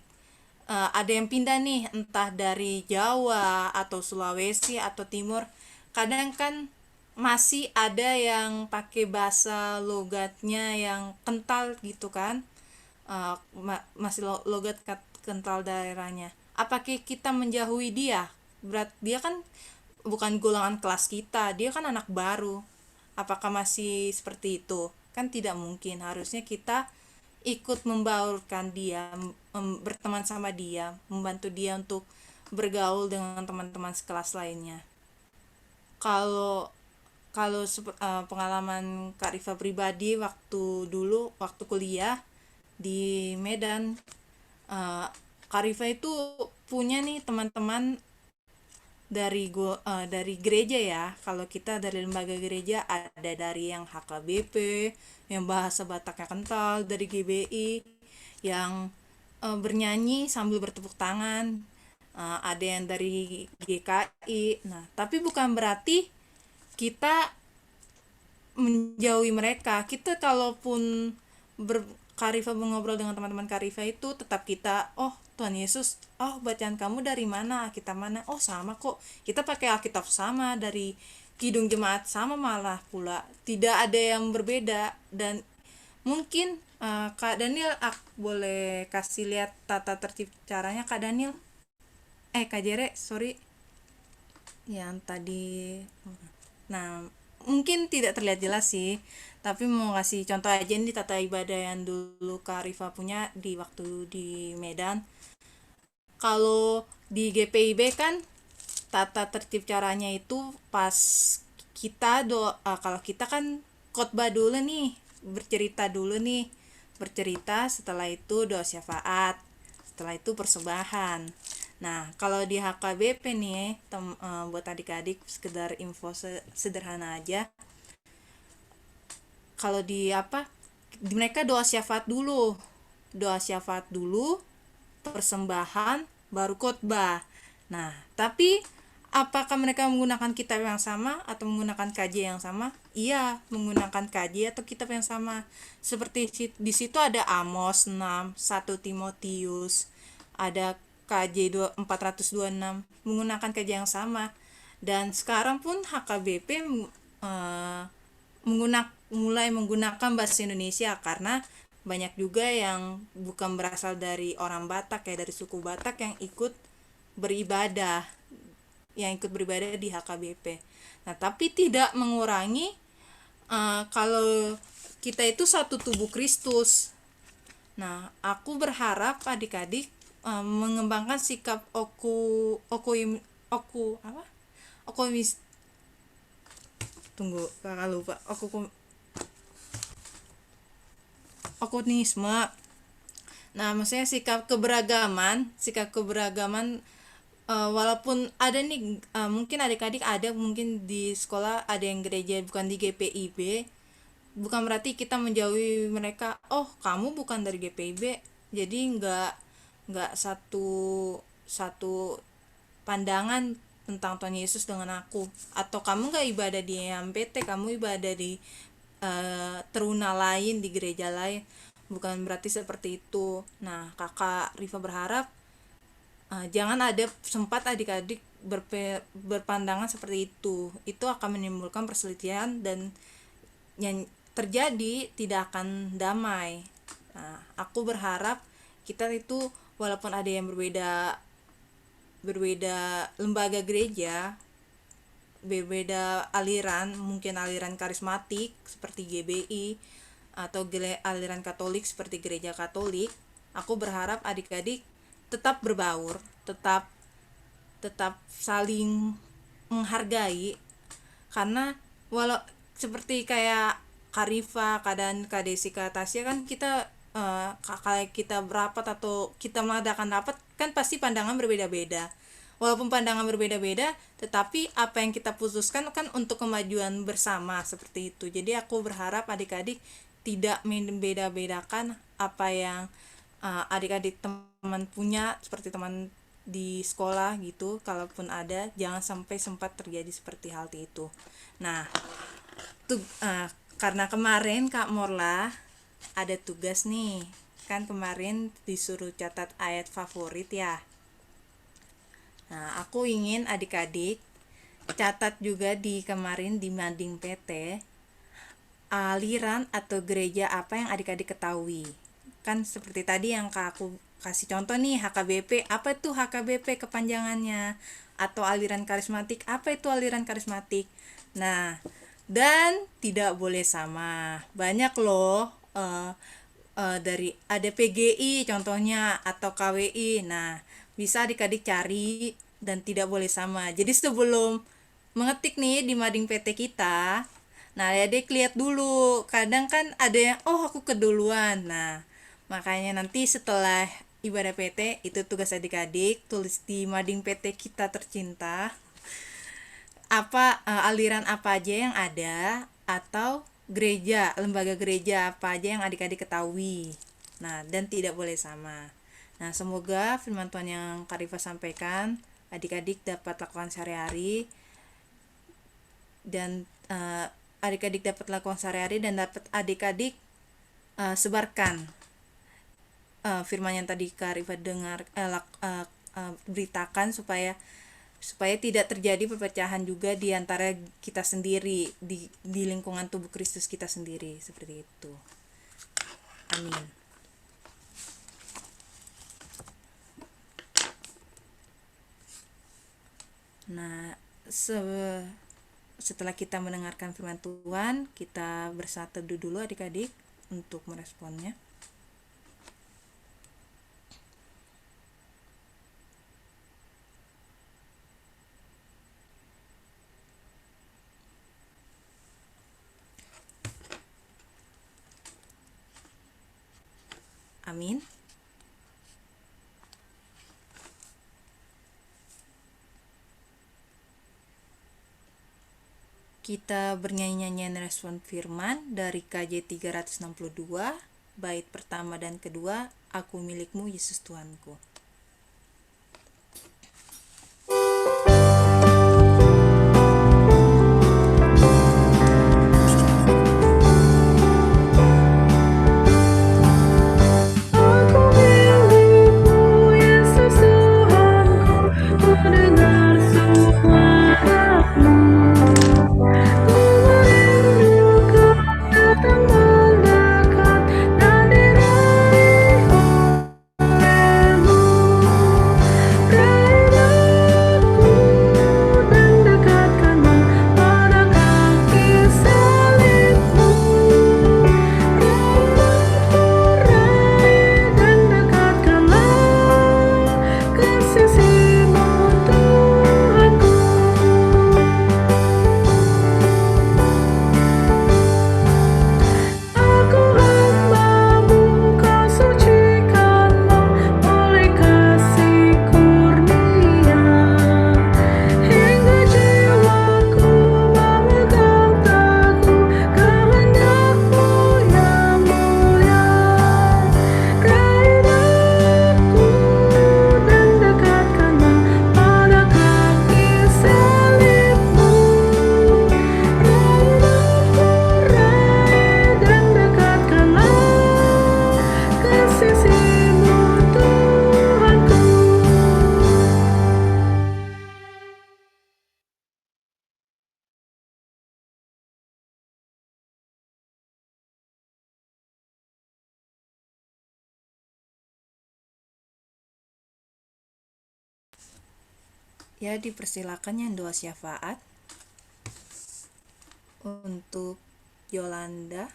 ada yang pindah nih, entah dari Jawa atau Sulawesi atau Timur, kadang kan masih ada yang pakai bahasa logatnya yang kental gitu kan, masih logat kental daerahnya. Apakah kita menjauhi dia? Dia kan bukan golongan kelas kita, dia kan anak baru. Apakah masih seperti itu? Kan tidak mungkin. Harusnya kita ikut membaurkan dia, berteman sama dia, membantu dia untuk bergaul dengan teman-teman sekelas lainnya. Kalau pengalaman Kak Rifa pribadi waktu kuliah di Medan, Kak Rifa itu punya nih teman-teman dari gereja ya. Kalau kita dari lembaga gereja, ada dari yang HKBP yang bahasa Bataknya kental, dari GBI yang bernyanyi sambil bertepuk tangan, ada yang dari GKI. Nah, tapi bukan berarti kita menjauhi mereka. Kita kalaupun Kak Rifa mengobrol dengan teman-teman Kak Rifa itu tetap kita, oh Tuhan Yesus, oh bacaan kamu dari mana, Alkitab mana, oh sama kok, kita pakai Alkitab sama, dari Kidung Jemaat sama malah pula, tidak ada yang berbeda. Dan mungkin Kak Daniel, aku boleh kasih lihat tata tertib caranya Kak Daniel, Kak Jere, sorry, yang tadi. Nah, mungkin tidak terlihat jelas sih, tapi mau kasih contoh aja nih tata ibadah yang dulu Kak Rifa punya di waktu di Medan. Kalau di GPIB kan tata tertib caranya itu pas kita doa, kalau kita kan khotbah dulu nih, bercerita, setelah itu doa syafaat, setelah itu persembahan. Nah, kalau di HKBP nih, buat adik-adik sekedar info sederhana aja. Kalau di mereka doa syafaat dulu, persembahan, baru khotbah. Nah, tapi apakah mereka menggunakan kitab yang sama atau menggunakan KJ yang sama? Iya, menggunakan KJ atau kitab yang sama. Seperti di situ ada Amos 6, 1 Timotius, ada KJ 426, menggunakan KJ yang sama. Dan sekarang pun HKBP mulai menggunakan bahasa Indonesia, karena banyak juga yang bukan berasal dari orang Batak, kayak dari suku Batak yang ikut beribadah di HKBP. Nah, tapi tidak mengurangi kalau kita itu satu tubuh Kristus. Nah, aku berharap adik-adik mengembangkan sikap okunisme. Nah, maksudnya sikap keberagaman, walaupun ada nih mungkin adik-adik ada mungkin di sekolah ada yang gereja bukan di GPIB, bukan berarti kita menjauhi mereka, oh kamu bukan dari GPIB, jadi nggak satu pandangan tentang Tuhan Yesus dengan aku, atau kamu nggak ibadah di MPT, kamu ibadah di teruna lain, di gereja lain, bukan berarti seperti itu. Nah, kakak Rifa berharap jangan ada sempat adik-adik berpandangan seperti itu akan menimbulkan perselisihan dan yang terjadi tidak akan damai. Nah, aku berharap kita itu walaupun ada yang berbeda lembaga gereja, berbeda aliran, mungkin aliran karismatik seperti GBI atau aliran Katolik seperti gereja Katolik, aku berharap adik-adik tetap berbaur, tetap saling menghargai, karena walau seperti kayak Karifa, Kak Desi, Kak Tasya kan kita kayak kita berapat atau kita mengadakan rapat kan pasti pandangan berbeda-beda. Walaupun pandangan berbeda-beda, tetapi apa yang kita putuskan kan untuk kemajuan bersama seperti itu. Jadi aku berharap adik-adik tidak membeda-bedakan apa yang adik-adik teman punya, seperti teman di sekolah gitu. Kalaupun ada, jangan sampai sempat terjadi seperti hal itu. Nah, karena kemarin Kak Morla ada tugas nih, kan kemarin disuruh catat ayat favorit ya. Nah, aku ingin adik-adik catat juga di kemarin di Mading PT aliran atau gereja apa yang adik-adik ketahui. Kan seperti tadi yang aku kasih contoh nih, HKBP, apa itu HKBP kepanjangannya? Atau aliran karismatik, apa itu aliran karismatik? Nah, dan tidak boleh sama. Banyak loh dari ada PGI contohnya atau KWI. Nah, bisa adik-adik cari dan tidak boleh sama. Jadi sebelum mengetik nih di mading PT kita, nah adik lihat dulu, kadang kan ada yang aku keduluan. Nah, makanya nanti setelah ibadah PT itu tugas adik-adik tulis di mading PT kita tercinta apa aliran apa aja yang ada, atau gereja, lembaga gereja apa aja yang adik-adik ketahui. Nah, dan tidak boleh sama. Nah, semoga firman Tuhan yang Kak Rifa sampaikan adik-adik dapat lakukan sehari-hari, dan adik-adik dapat lakukan sehari-hari dan dapat adik-adik sebarkan firman yang tadi Kak Rifa beritakan supaya tidak terjadi perpecahan juga di antara kita sendiri di lingkungan tubuh Kristus kita sendiri, seperti itu. Amin. Nah, setelah kita mendengarkan firman Tuhan, kita bersaat teduh dulu adik-adik untuk meresponnya. Amin. Kita bernyanyi-nyanyian respon firman dari KJ 362, bait pertama dan kedua, Aku milikmu Yesus Tuhanku. Aku milikmu, Yesus Tuhanku, ku dengar suara-Mu. Ku merindukan datang mendekat dan diraih oleh-Mu. Raih aku dan dekatkanlah pada kaki salib-Mu. Raih dan dekatkanlah ke sisi-Mu, Tuhanku. Aku hamba-Mu, Kau sucikanlah oleh kasih kurnia, hingga jiwaku memegang teguh kehendak-Mu yang mulia. Raih aku dan dekatkanlah pada kaki salib-Mu. Raih dan dekatkanlah ke sisi-Mu, Tuhanku. Ya, dipersilakan yang doa syafaat untuk Yolanda,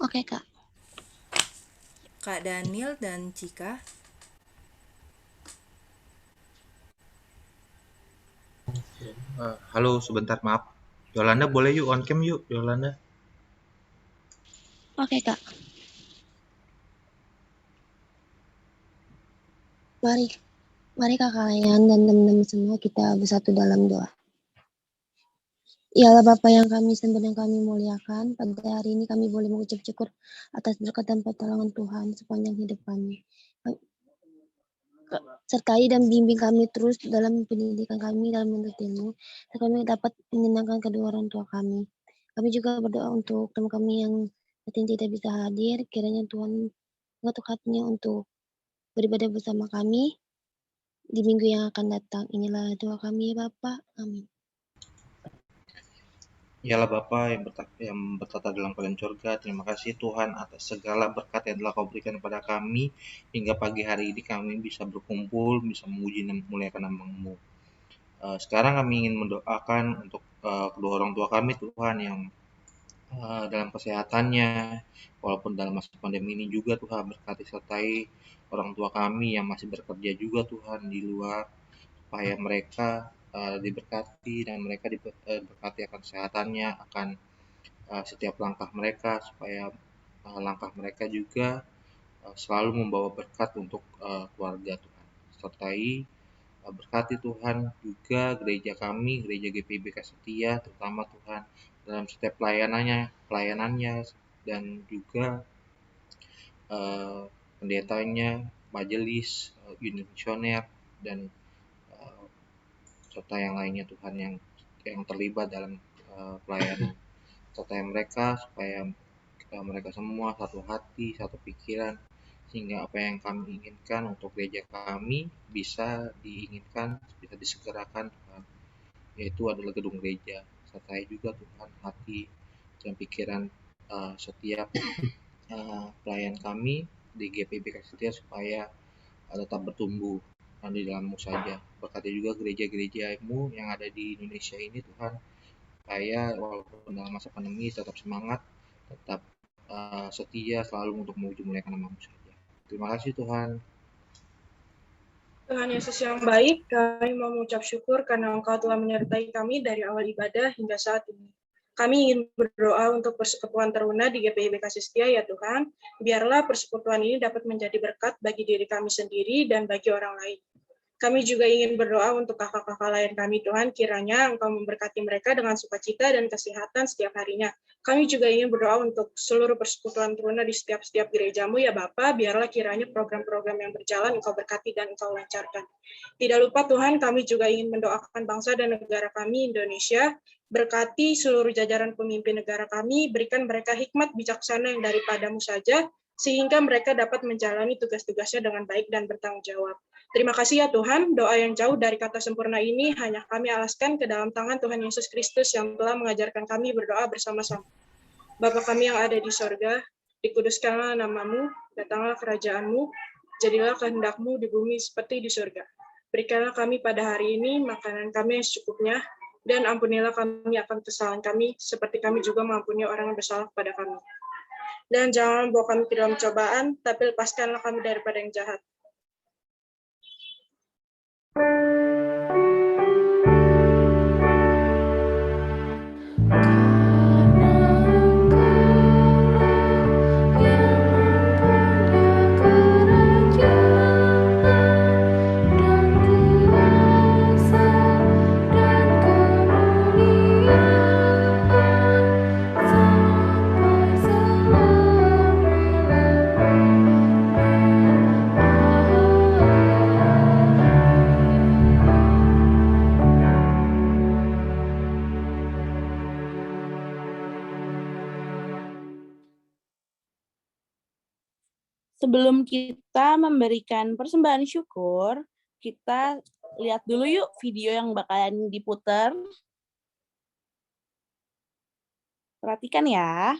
Oke, Kak. Kak Daniel, dan Cika. Halo, sebentar maaf. Yolanda boleh yuk on cam yuk, Yolanda. Oke, Kak. Mari kakak kalian dan teman-teman semua kita bersatu dalam doa. Ya Allah Bapa yang kami sembah dan kami muliakan, pada hari ini kami boleh mengucap syukur atas berkat dan pertolongan Tuhan sepanjang hidup kami. Sertai dan bimbing kami terus dalam pendidikan kami dalam menuntut ilmu, dan kami dapat menyenangkan kedua orang tua kami. Kami juga berdoa untuk teman kami yang saat ini tidak bisa hadir, kiranya Tuhan mengetuk hatinya untuk beribadah bersama kami di minggu yang akan datang. Inilah doa kami ya Bapa. Amin. Yalah Bapa yang bertata dalam kerajaan surga, terima kasih Tuhan atas segala berkat yang telah Kau berikan kepada kami, hingga pagi hari ini kami bisa berkumpul, bisa memuji dan memuliakan nama-Mu. Sekarang kami ingin mendoakan untuk kedua orang tua kami Tuhan yang dalam kesehatannya, walaupun dalam masa pandemi ini juga Tuhan berkati sertai orang tua kami yang masih bekerja juga Tuhan di luar, supaya mereka diberkati dan mereka diberkati akan kesehatannya, akan setiap langkah mereka, supaya langkah mereka juga selalu membawa berkat untuk keluarga Tuhan. Sertai berkati Tuhan juga gereja kami, gereja GPIBK Setia, terutama Tuhan dalam setiap pelayanannya dan juga pendetanya, majelis, unit misioner, dan serta yang lainnya Tuhan yang terlibat dalam pelayanan. Sertai mereka supaya supaya mereka semua satu hati, satu pikiran, sehingga apa yang kami inginkan untuk gereja kami bisa diinginkan, bisa disegerakan Tuhan, yaitu adalah gedung gereja. Sertai juga Tuhan hati dan pikiran setiap pelayan kami di GPIB Kasih supaya tetap bertumbuh di dalam-Mu saja. Berkati juga gereja-gereja-Mu yang ada di Indonesia ini Tuhan, supaya walaupun dalam masa pandemi tetap semangat, tetap setia selalu untuk memuji-muliakan nama-Mu saja. Terima kasih Tuhan. Tuhan Yesus yang baik, kami mau mengucap syukur karena Engkau telah menyertai kami dari awal ibadah hingga saat ini. Kami ingin berdoa untuk persekutuan teruna di GPIB Kasih Setia ya Tuhan. Biarlah persekutuan ini dapat menjadi berkat bagi diri kami sendiri dan bagi orang lain. Kami juga ingin berdoa untuk kakak-kakak lain kami Tuhan, kiranya Engkau memberkati mereka dengan sukacita dan kesehatan setiap harinya. Kami juga ingin berdoa untuk seluruh persekutuan teruna di setiap gerejamu ya Bapa, biarlah kiranya program-program yang berjalan Engkau berkati dan Engkau lancarkan. Tidak lupa Tuhan, kami juga ingin mendoakan bangsa dan negara kami Indonesia, berkati seluruh jajaran pemimpin negara kami, berikan mereka hikmat bijaksana yang daripada-Mu saja, sehingga mereka dapat menjalani tugas-tugasnya dengan baik dan bertanggung jawab. Terima kasih ya Tuhan, doa yang jauh dari kata sempurna ini hanya kami alaskan ke dalam tangan Tuhan Yesus Kristus yang telah mengajarkan kami berdoa bersama-sama. Bapa kami yang ada di sorga, dikuduskanlah nama-Mu, datanglah kerajaan-Mu, jadilah kehendak-Mu di bumi seperti di surga. Berikanlah kami pada hari ini makanan kami yang secukupnya, dan ampunilah kami akan kesalahan kami, seperti kami juga mengampuni orang yang bersalah kepada kami. Dan jangan bawa kami ke dalam cobaan, tapi lepaskanlah kami daripada yang jahat. Sebelum kita memberikan persembahan syukur, kita lihat dulu yuk video yang bakalan diputar. Perhatikan ya.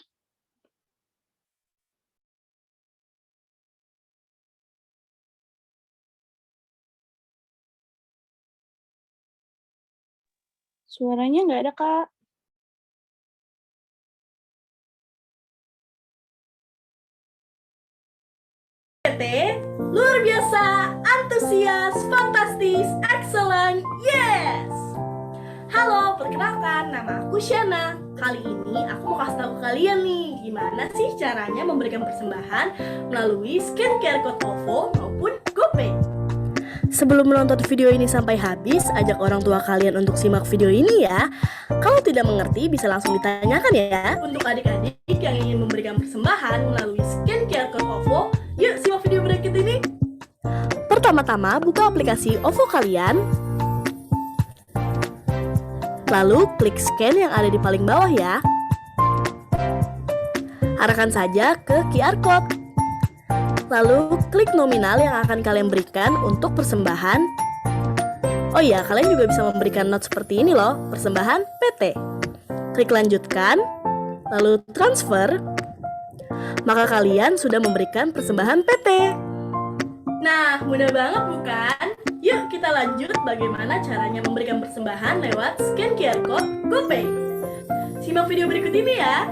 Suaranya nggak ada, Kak. Luar biasa, antusias, fantastis, excellent, yes! Halo, perkenalkan, nama aku Shana. Kali ini aku mau kasih tahu ke kalian nih, gimana sih caranya memberikan persembahan melalui scan QR code OVO maupun GoPay. Sebelum menonton video ini sampai habis, ajak orang tua kalian untuk simak video ini ya. Kalau tidak mengerti, bisa langsung ditanyakan ya. Untuk adik-adik yang ingin memberikan persembahan melalui scan QR code OVO, yuk simak video berikut ini. Pertama-tama, buka aplikasi OVO kalian. Lalu, klik scan yang ada di paling bawah ya. Arahkan saja ke QR code. Lalu, klik nominal yang akan kalian berikan untuk persembahan. Oh iya, kalian juga bisa memberikan not seperti ini loh, persembahan PT. Klik lanjutkan, lalu transfer. Maka kalian sudah memberikan persembahan PT. Nah, mudah banget bukan? Yuk kita lanjut bagaimana caranya memberikan persembahan lewat scan QR code GoPay. Simak video berikut ini ya.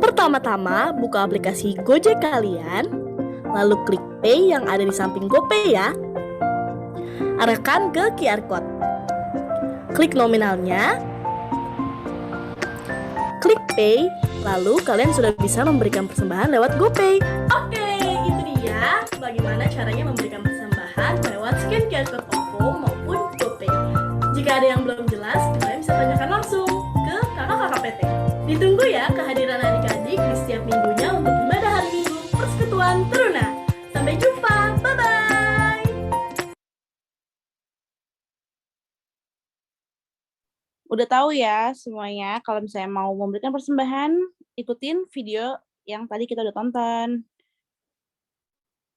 Pertama-tama, buka aplikasi Gojek kalian, lalu klik Pay yang ada di samping GoPay ya. Arahkan ke QR code. Klik nominalnya. Klik Pay, lalu kalian sudah bisa memberikan persembahan lewat GoPay. Oke, itu dia bagaimana caranya memberikan persembahan lewat scan QR code OVO maupun GoPay. Jika ada yang belum jelas, kalian bisa tanyakan langsung ke kakak-kakak PT. Ditunggu ya kehadiran adik-adik di setiap minggunya untuk ibadah hari Minggu Persekutuan Teruna. Sampai jumpa, bye-bye! Udah tahu ya semuanya, kalau misalnya mau memberikan persembahan, ikutin video yang tadi kita udah tonton.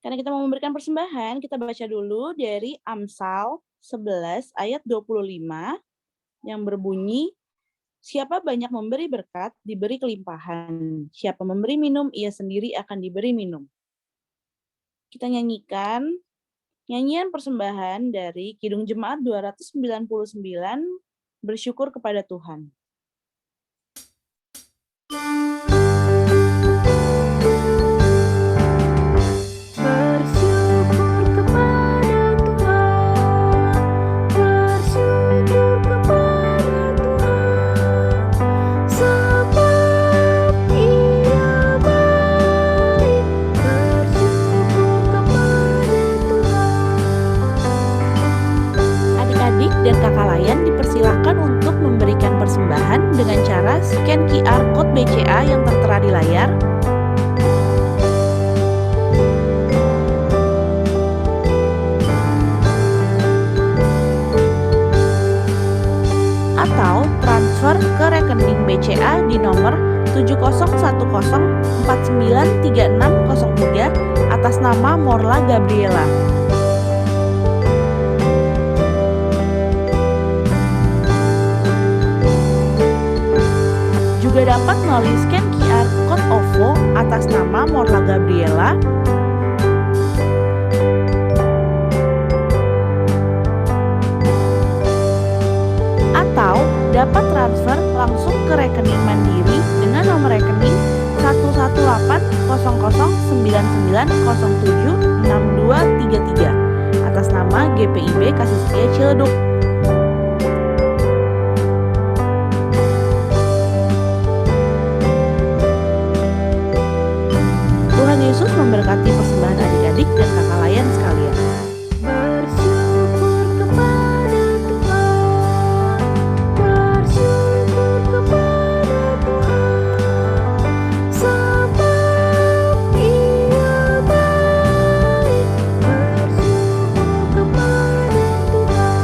Karena kita mau memberikan persembahan, kita baca dulu dari Amsal 11 ayat 25 yang berbunyi, siapa banyak memberi berkat, diberi kelimpahan. Siapa memberi minum, ia sendiri akan diberi minum. Kita nyanyikan nyanyian persembahan dari Kidung Jemaat 299, bersyukur kepada Tuhan. Bersyukur kepada Tuhan, bersyukur kepada Tuhan, sebab Ia baik. Bersyukur kepada Tuhan. Adik-adik dan kakak layan dipersilahkan untuk memberikan persembahan dengan cara scan QR Code BCA yang tertera di layar. Atau transfer ke rekening BCA di nomor 7010493603 atas nama Morla Gabriela. Juga dapat melalui scan QR Code OVO atas nama Morla Gabriela atau dapat transfer langsung ke rekening Mandiri dengan nomor rekening 1180099076233 atas nama GPIB Kasih Setia Ciledug. Tuhan Yesus memberkati persembahan adik-adik dan kakak layan sekalian. Bersyukur kepada Tuhan, bersyukur kepada Tuhan, sebab Ia baik. Bersyukur kepada Tuhan.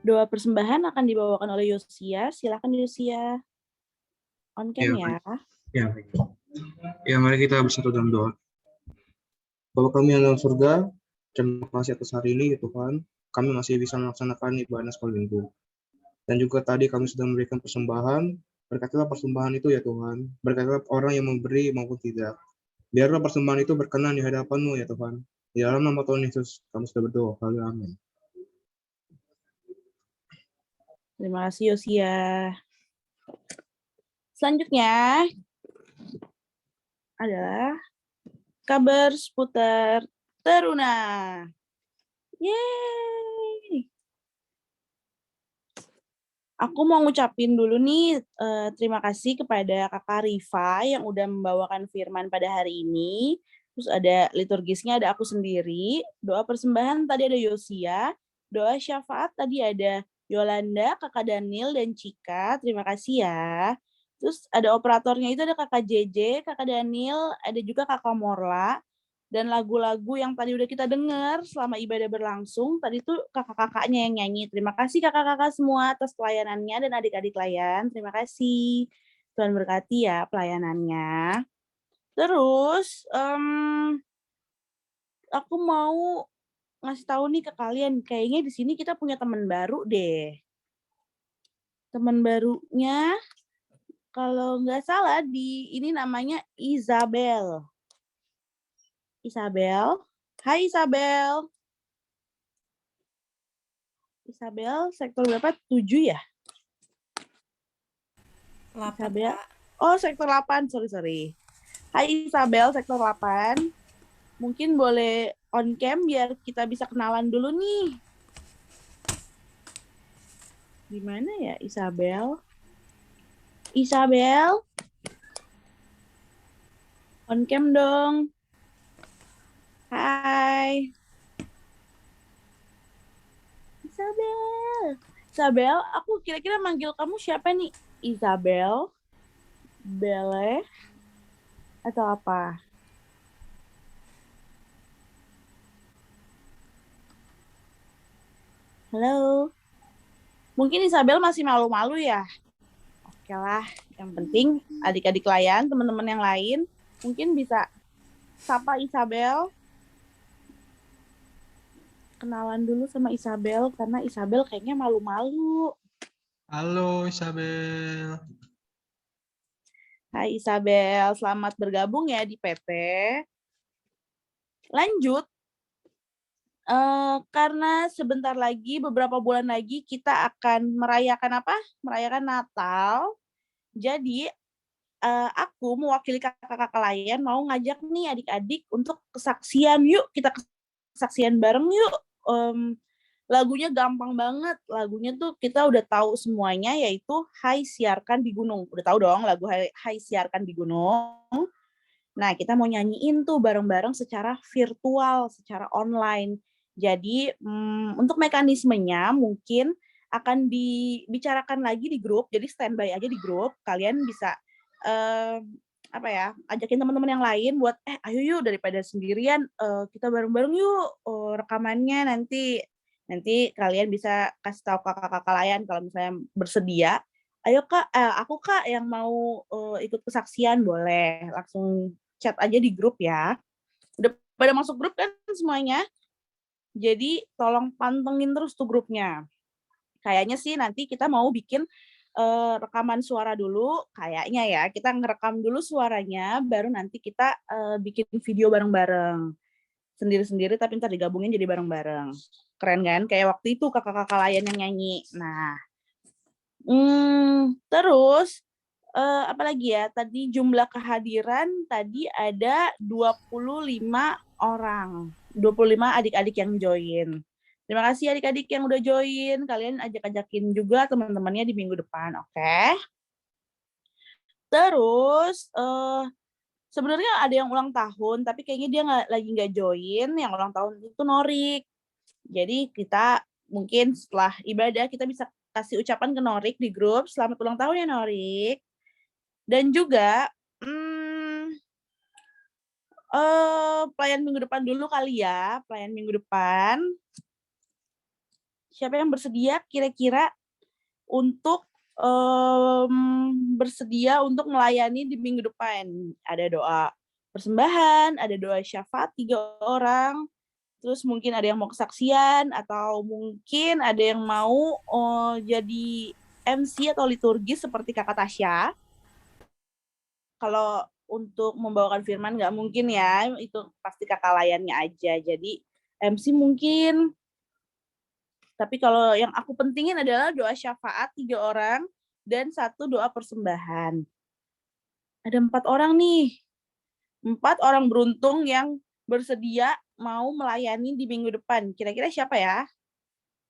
Doa persembahan akan dibawakan oleh Yosia. Silakan Yosia. On cam ya. Ya, mari kita bersatu dalam doa. Bapa kami yang dalam surga, terima kasih atas hari ini, ya Tuhan. Kami masih bisa melaksanakan ibadah sekolah minggu. Dan juga tadi kami sudah memberikan persembahan. Berkatilah persembahan itu, ya Tuhan. Berkatilah orang yang memberi maupun tidak. Biarlah persembahan itu berkenan di hadapan-Mu, ya Tuhan. Di dalam nama Tuhan Yesus, kami sudah berdoa. Amin. Terima kasih Yosia. Selanjutnya adalah kabar seputar Teruna. Yeay. Aku mau ngucapin dulu nih terima kasih kepada Kakak Rifa yang udah membawakan firman pada hari ini. Terus ada liturgisnya, ada aku sendiri. Doa persembahan tadi ada Yosia. Doa syafaat tadi ada Yolanda, Kakak Daniel, dan Cika. Terima kasih ya. Terus ada operatornya itu ada Kakak JJ, Kakak Daniel, ada juga Kakak Morla. Dan lagu-lagu yang tadi udah kita dengar selama ibadah berlangsung, tadi tuh kakak-kakaknya yang nyanyi. Terima kasih kakak-kakak semua atas pelayanannya dan adik-adik layan. Terima kasih. Tuhan berkati ya pelayanannya. Terus, aku mau ngasih tahu nih ke kalian, kayaknya di sini kita punya teman baru deh. Teman barunya, kalau nggak salah ini namanya Isabel. Isabel, hai Isabel. Isabel, sektor berapa? 7 ya? 8, Isabel. Kak. Oh, sektor 8, sorry. Hai Isabel, sektor 8. Mungkin boleh on cam biar kita bisa kenalan dulu nih. Gimana ya Isabel? Isabel? On cam dong. Hai. Isabel. Isabel, aku kira-kira manggil kamu siapa nih? Isabel? Belle? Atau apa? Halo? Mungkin Isabel masih malu-malu ya? Oke. Oke lah, yang penting adik-adik layan, teman-teman yang lain, mungkin bisa sapa Isabel. Kenalan dulu sama Isabel, karena Isabel kayaknya malu-malu. Halo Isabel. Hai Isabel, selamat bergabung ya di PT. Lanjut, karena sebentar lagi, beberapa bulan lagi kita akan merayakan apa? Merayakan Natal. Jadi aku mewakili kakak-kakak layan mau ngajak nih adik-adik untuk kesaksian. Yuk kita kesaksian bareng yuk. Lagunya gampang banget. Lagunya tuh kita udah tahu semuanya, yaitu Hai Siarkan di Gunung. Udah tahu dong lagu Hai Siarkan di Gunung. Nah, kita mau nyanyiin tuh bareng-bareng secara virtual, secara online. Jadi, untuk mekanismenya mungkin akan dibicarakan lagi di grup. Jadi standby aja di grup. Kalian bisa ajakin teman-teman yang lain buat ayo yuk, daripada sendirian, kita bareng-bareng yuk rekamannya nanti kalian bisa kasih tahu kakak-kakak lain kalau misalnya bersedia. Ayo kak, aku kak yang mau ikut kesaksian, boleh langsung chat aja di grup ya. Udah pada masuk grup kan semuanya? Jadi tolong pantengin terus tuh grupnya. Kayaknya sih nanti kita mau bikin rekaman suara dulu, kayaknya ya. Kita ngerekam dulu suaranya, baru nanti kita bikin video bareng-bareng. Sendiri-sendiri tapi ntar digabungin jadi bareng-bareng. Keren kan? Kayak waktu itu kakak-kakak layan yang nyanyi. Nah, terus apa lagi ya? Tadi jumlah kehadiran tadi ada 25 orang. 25 adik-adik yang join. Terima kasih adik-adik yang udah join. Kalian ajak-ajakin juga teman-temannya di minggu depan, oke? Terus sebenarnya ada yang ulang tahun, tapi kayaknya dia lagi nggak join. Yang ulang tahun itu Norik. Jadi kita mungkin setelah ibadah kita bisa kasih ucapan ke Norik di grup. Selamat ulang tahun ya Norik. Dan juga pelayan minggu depan dulu kali ya. Pelayan minggu depan. Siapa yang bersedia kira-kira untuk bersedia untuk melayani di minggu depan? Ada doa persembahan, ada doa syafaat 3 orang, terus mungkin ada yang mau kesaksian, atau mungkin ada yang mau jadi MC atau liturgis seperti Kakak Tasya. Kalau untuk membawakan firman nggak mungkin ya, itu pasti kakak layannya aja. Jadi MC mungkin. Tapi kalau yang aku pentingin adalah doa syafaat 3 orang dan 1 doa persembahan. Ada 4 orang nih. 4 orang beruntung yang bersedia mau melayani di minggu depan. Kira-kira siapa ya?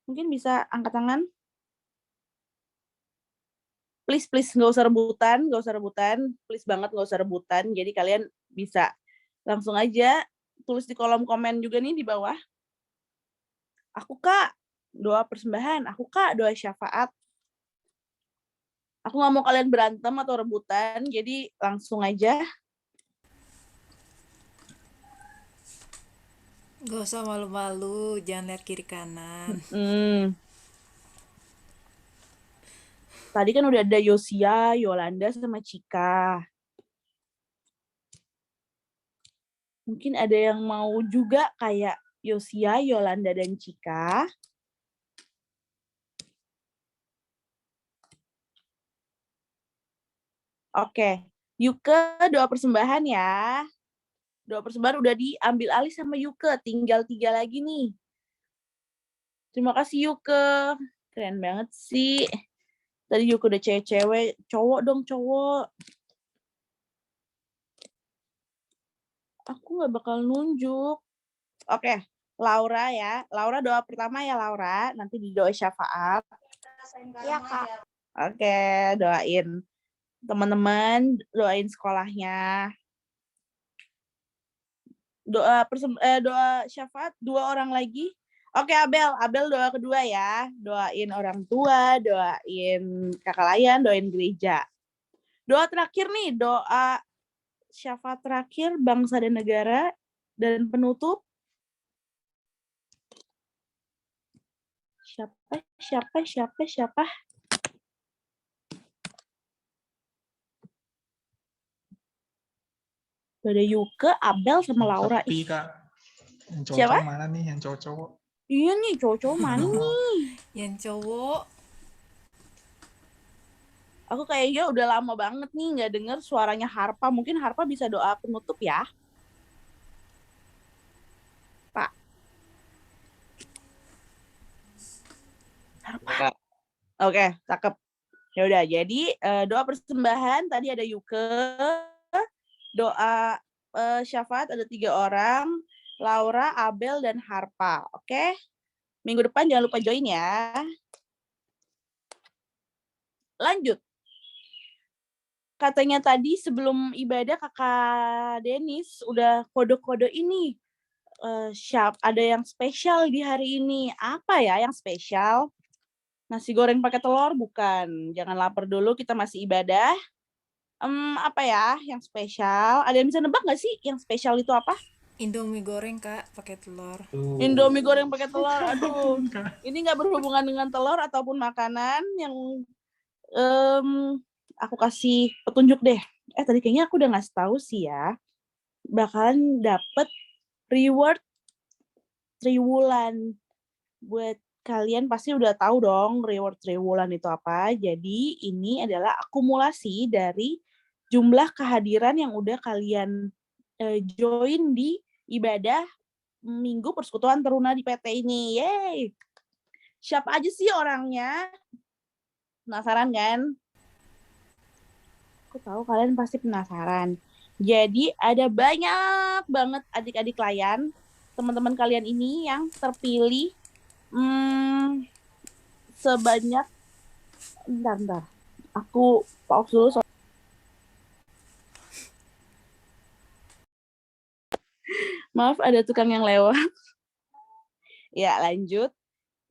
Mungkin bisa angkat tangan. Please, nggak usah rebutan. Please banget nggak usah rebutan. Jadi kalian bisa langsung aja tulis di kolom komen juga nih di bawah. Aku kak, doa persembahan. Aku kak, doa syafaat. Aku nggak mau kalian berantem atau rebutan, jadi langsung aja. Gak usah malu-malu, jangan lihat kiri kanan. Tadi kan udah ada Yosia, Yolanda, sama Cika. Mungkin ada yang mau juga kayak Yosia, Yolanda, dan Cika. Oke, Yuke doa persembahan ya. Doa persembahan udah diambil alih sama Yuke, tinggal 3 lagi nih. Terima kasih Yuke, keren banget sih. Tadi Yuke udah cewek-cewek, cowok dong cowok. Aku nggak bakal nunjuk. Oke, Laura ya. Laura doa pertama ya Laura, nanti di doa syafaat. Iya Kak. Oke, doain teman-teman, doain sekolahnya. Doa syafaat 2 orang lagi. Oke, Abel doa kedua ya. Doain orang tua, doain kakak layan, doain gereja. Doa terakhir nih, doa syafaat terakhir bangsa dan negara, dan penutup. Siapa? Ada Yuke, Abel, sama Laura. Sepi, Kak. Yang cowok Siapa? mana nih? Yang cowok-cowok. Iya nih, cowok-cowok mana nih? Yang cowok Aku kayaknya udah lama banget nih nggak denger suaranya Harpa. Mungkin Harpa bisa doa penutup ya, Pak. Harpa. Oke, cakep. Ya udah, jadi doa persembahan tadi ada Yuke, doa syafaat ada 3 orang, Laura, Abel, dan Harpa. Oke? Minggu depan jangan lupa join ya. Lanjut. Katanya tadi sebelum ibadah Kakak Denis udah kode-kode ini. Ada yang spesial di hari ini. Apa ya yang spesial? Nasi goreng pakai telur? Bukan. Jangan lapar dulu, kita masih ibadah. Apa ya yang spesial? Ada yang bisa nebak nggak sih yang spesial itu apa? Indomie goreng, Kak, pakai telur. Indomie goreng pakai telur. Aduh, ini nggak berhubungan dengan telur ataupun makanan yang aku kasih petunjuk deh. Tadi kayaknya aku udah ngasih tahu sih ya. Bakalan dapet reward triwulan. Buat kalian pasti udah tahu dong reward triwulan itu apa. Jadi ini adalah akumulasi dari jumlah kehadiran yang udah kalian join di ibadah Minggu Persekutuan Teruna di PT ini. Yeay! Siapa aja sih orangnya? Penasaran kan? Aku tahu kalian pasti penasaran. Jadi ada banyak banget adik-adik layan, teman-teman kalian ini yang terpilih sebanyak, bentar. Aku pause dulu. Maaf, ada tukang yang lewat. Ya, lanjut.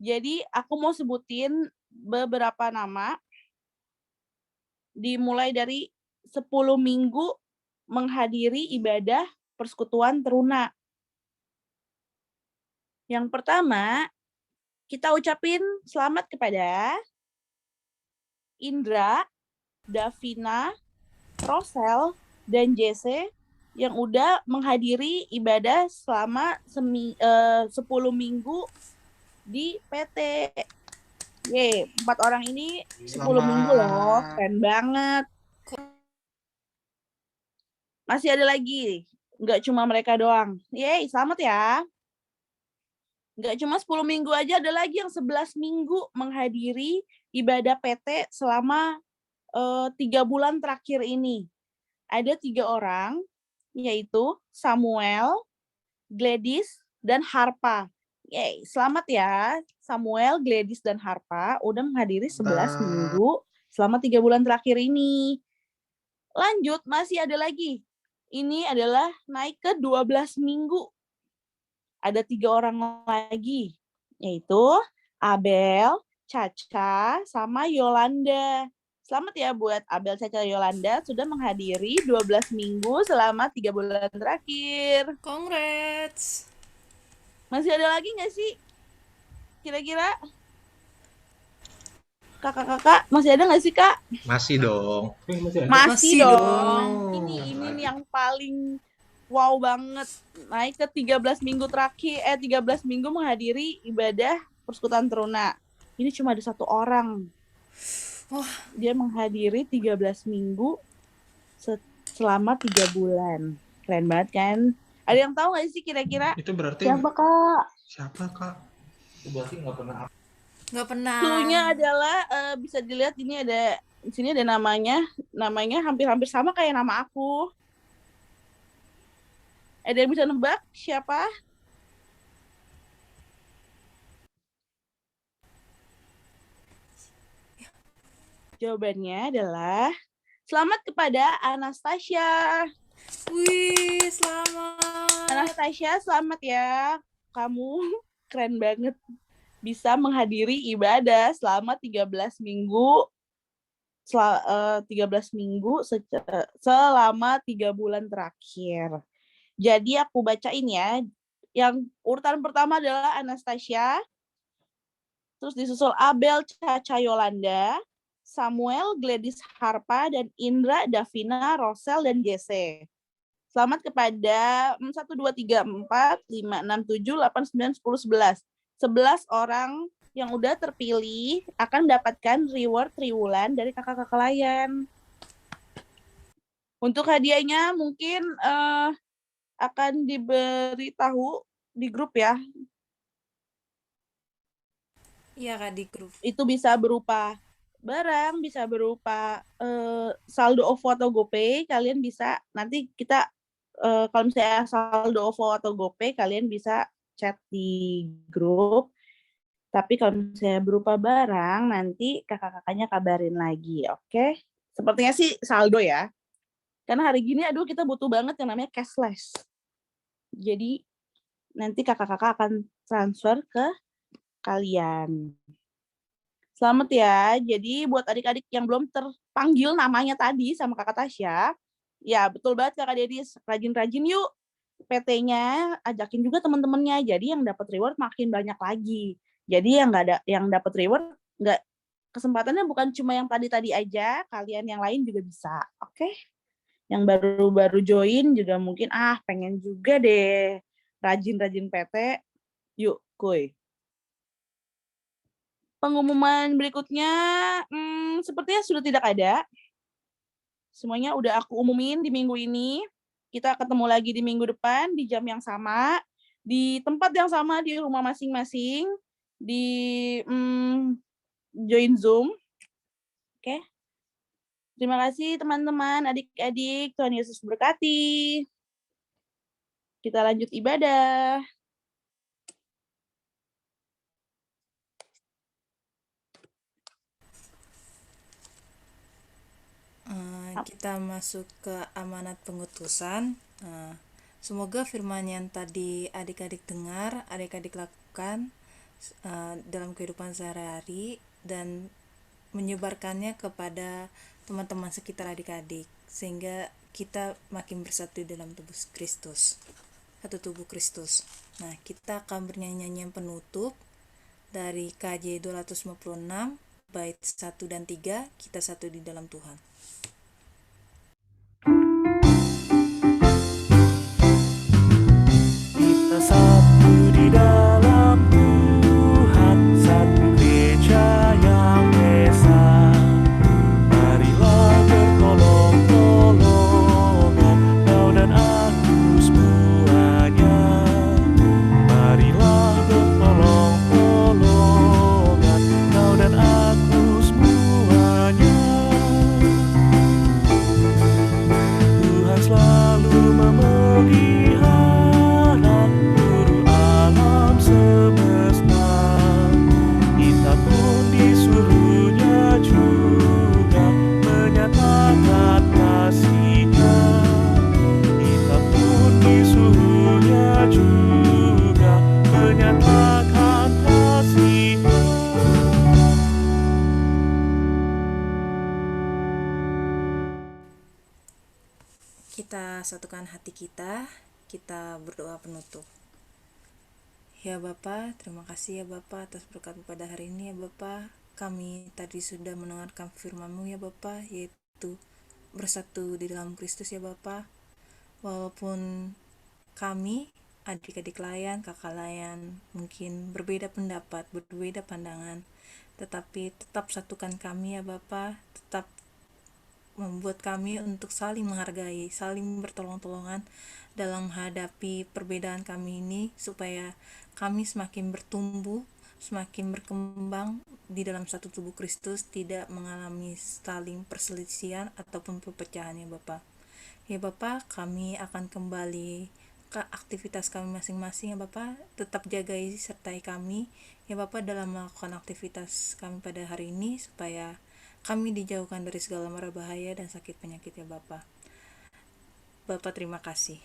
Jadi aku mau sebutin beberapa nama. Dimulai dari 10 minggu menghadiri ibadah Persekutuan Teruna. Yang pertama, kita ucapin selamat kepada Indra, Davina, Rosel, dan Jesse yang udah menghadiri ibadah selama 10 minggu di PT. 4 orang ini 10 minggu loh, keren banget. Masih ada lagi, nggak cuma mereka doang. Selamat ya. Nggak cuma 10 minggu aja, ada lagi yang 11 minggu menghadiri ibadah PT selama 3 bulan terakhir ini. Ada 3 orang, yaitu Samuel, Gladys, dan Harpa. Selamat ya, Samuel, Gladys, dan Harpa udah menghadiri 11 minggu selama 3 bulan terakhir ini. Lanjut, masih ada lagi. Ini adalah naik ke 12 minggu. Ada 3 orang lagi, yaitu Abel, Caca, sama Yolanda. Selamat ya buat Abel, Caca, Yolanda sudah menghadiri 12 minggu selama 3 bulan terakhir. Congrats. Masih ada lagi nggak sih? Kira-kira? Kakak-kakak, masih ada nggak sih, Kak? Masih dong. Masih dong. Ini nih yang paling wow banget. Naik ke 13 minggu terakhir, 13 minggu menghadiri ibadah Persekutuan Teruna. Ini cuma ada 1 orang. Dia menghadiri 13 minggu selama 3 bulan. Keren banget kan? Ada yang tahu nggak sih kira-kira? Itu berarti Siapa, Kak? siapa, Kak? Itu berarti nggak pernah. Cluenya adalah bisa dilihat ini ada di sini ada namanya hampir-hampir sama kayak nama aku. Ada yang bisa nebak siapa? Jawabannya adalah selamat kepada Anastasia. Wih, selamat. Anastasia, selamat ya. Kamu keren banget. Bisa menghadiri ibadah selama 13 minggu. 13 minggu selama 3 bulan terakhir. Jadi aku bacain ya. Yang urutan pertama adalah Anastasia. Terus disusul Abel, Caca, Yolanda, Samuel, Gladys, Harpa, dan Indra, Davina, Rosel, dan Jesse. Selamat kepada 1, 2, 3, 4, 5, 6, 7, 8, 9, 10, 11. 11 orang yang udah terpilih akan mendapatkan reward triwulan dari kakak-kakak layan. Untuk hadiahnya mungkin akan diberitahu di grup ya. Iya Kak, di grup. Itu bisa berupa barang, bisa berupa saldo OVO atau GoPay. Kalian bisa, nanti kita kalau misalnya saldo OVO atau GoPay, kalian bisa chat di grup. Tapi kalau misalnya berupa barang, nanti kakak-kakaknya kabarin lagi, oke? Sepertinya sih saldo ya. Karena hari gini, aduh kita butuh banget yang namanya cashless. Jadi nanti kakak-kakak akan transfer ke kalian. Selamat ya. Jadi buat adik-adik yang belum terpanggil namanya tadi sama Kakak Tasya, ya betul banget Kakak Dedis, rajin-rajin yuk. PT-nya ajakin juga teman-temannya. Jadi yang dapat reward makin banyak lagi. Jadi yang dapat reward nggak, kesempatannya bukan cuma yang tadi-tadi aja, kalian yang lain juga bisa. Oke? Yang baru-baru join juga mungkin pengen juga deh rajin-rajin PT. Yuk, kuy. Pengumuman berikutnya sepertinya sudah tidak ada. Semuanya udah aku umumin di minggu ini. Kita ketemu lagi di minggu depan di jam yang sama, di tempat yang sama, di rumah masing-masing, di join Zoom. Oke. Terima kasih teman-teman, adik-adik. Tuhan Yesus berkati. Kita lanjut ibadah. Kita masuk ke amanat pengutusan. Semoga firman yang tadi adik-adik dengar, adik-adik lakukan dalam kehidupan sehari-hari dan menyebarkannya kepada teman-teman sekitar adik-adik, sehingga kita makin bersatu dalam tubuh Kristus, satu tubuh Kristus. Nah, kita akan bernyanyi nyanyian penutup dari KJ 256 bait 1 dan 3, kita satu di dalam Tuhan. Kita satu di dalam Tuhan, satu gereja yang esa. Marilah bertolong-tolongan, kau dan aku semuanya. Marilah bertolong-tolongan, kau dan aku semuanya. Tuhan selalu memelihara seluruh alam semesta. Kita pun disuruhnya juga menyatakan kasih-Nya. Kita pun disuruhnya juga menyatakan kasih-Nya. Kita satukan hati kita berdoa penutup. Ya Bapa, terima kasih ya Bapa atas berkat pada hari ini ya Bapa. Kami tadi sudah mendengarkan firman-Mu ya Bapa, yaitu bersatu di dalam Kristus ya Bapa. Walaupun kami, adik-adik layan, kakak layan, mungkin berbeda pendapat, berbeda pandangan, tetapi tetap satukan kami ya Bapa, tetap membuat kami untuk saling menghargai, saling bertolong-tolongan dalam menghadapi perbedaan kami ini, supaya kami semakin bertumbuh, semakin berkembang di dalam satu tubuh Kristus, tidak mengalami saling perselisihan ataupun perpecahan ya Bapak. Ya Bapak, kami akan kembali ke aktivitas kami masing-masing ya Bapak. Tetap jagai sertai kami ya Bapak dalam melakukan aktivitas kami pada hari ini, supaya kami dijauhkan dari segala mara bahaya dan sakit penyakit ya Bapak. Bapak terima kasih.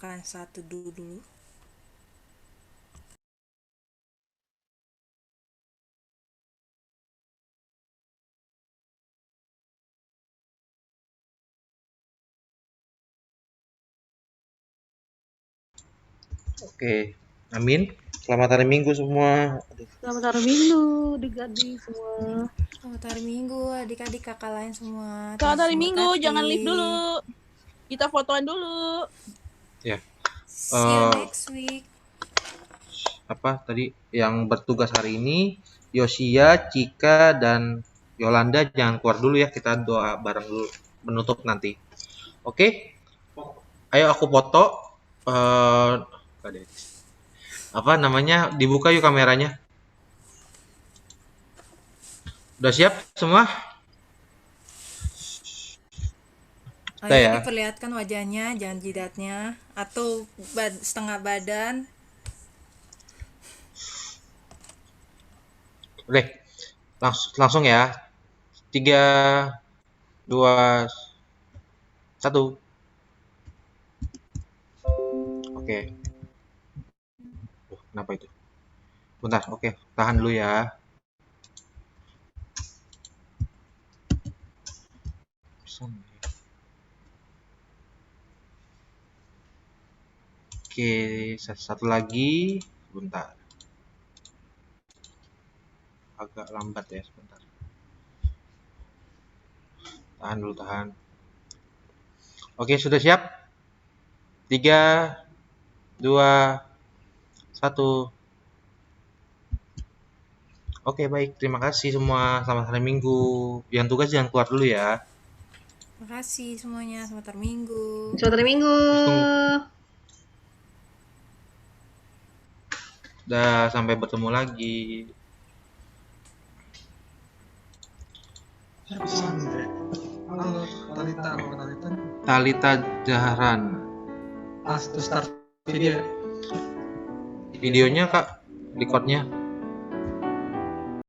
kalian satu dulu. Oke, amin. Selamat hari Minggu semua. Selamat hari Minggu, adik-adik semua. Selamat hari Minggu adik-adik kakak lain semua. Selamat hari Terima Minggu, kasih. jangan leave dulu. Kita fotoan dulu. Ya. See you next week. Apa tadi yang bertugas hari ini? Yosia, Cika, dan Yolanda jangan keluar dulu ya. Kita doa bareng dulu menutup nanti. Oke? Ayo aku foto. Apa namanya? Dibuka yuk kameranya. Udah siap semua? Ayo ya. diperlihatkan wajahnya, jangan jidatnya, atau setengah badan. Oke, langsung ya. 3, 2, 1. Oke. Kenapa itu? Bentar, oke. Tahan dulu ya. Oke, satu lagi. Bentar. Agak lambat ya, sebentar. Tahan dulu, tahan. Oke, sudah siap? 3, 2, 1. Oke, baik. Terima kasih semua. Selamat hari Minggu. Yang tugas jangan keluar dulu ya. Terima kasih semuanya. Selamat hari Minggu. Selamat hari Minggu. Dah, sampai bertemu lagi. Halo, Talita. Talita Jahran. To start video. Videonya Kak, recordnya.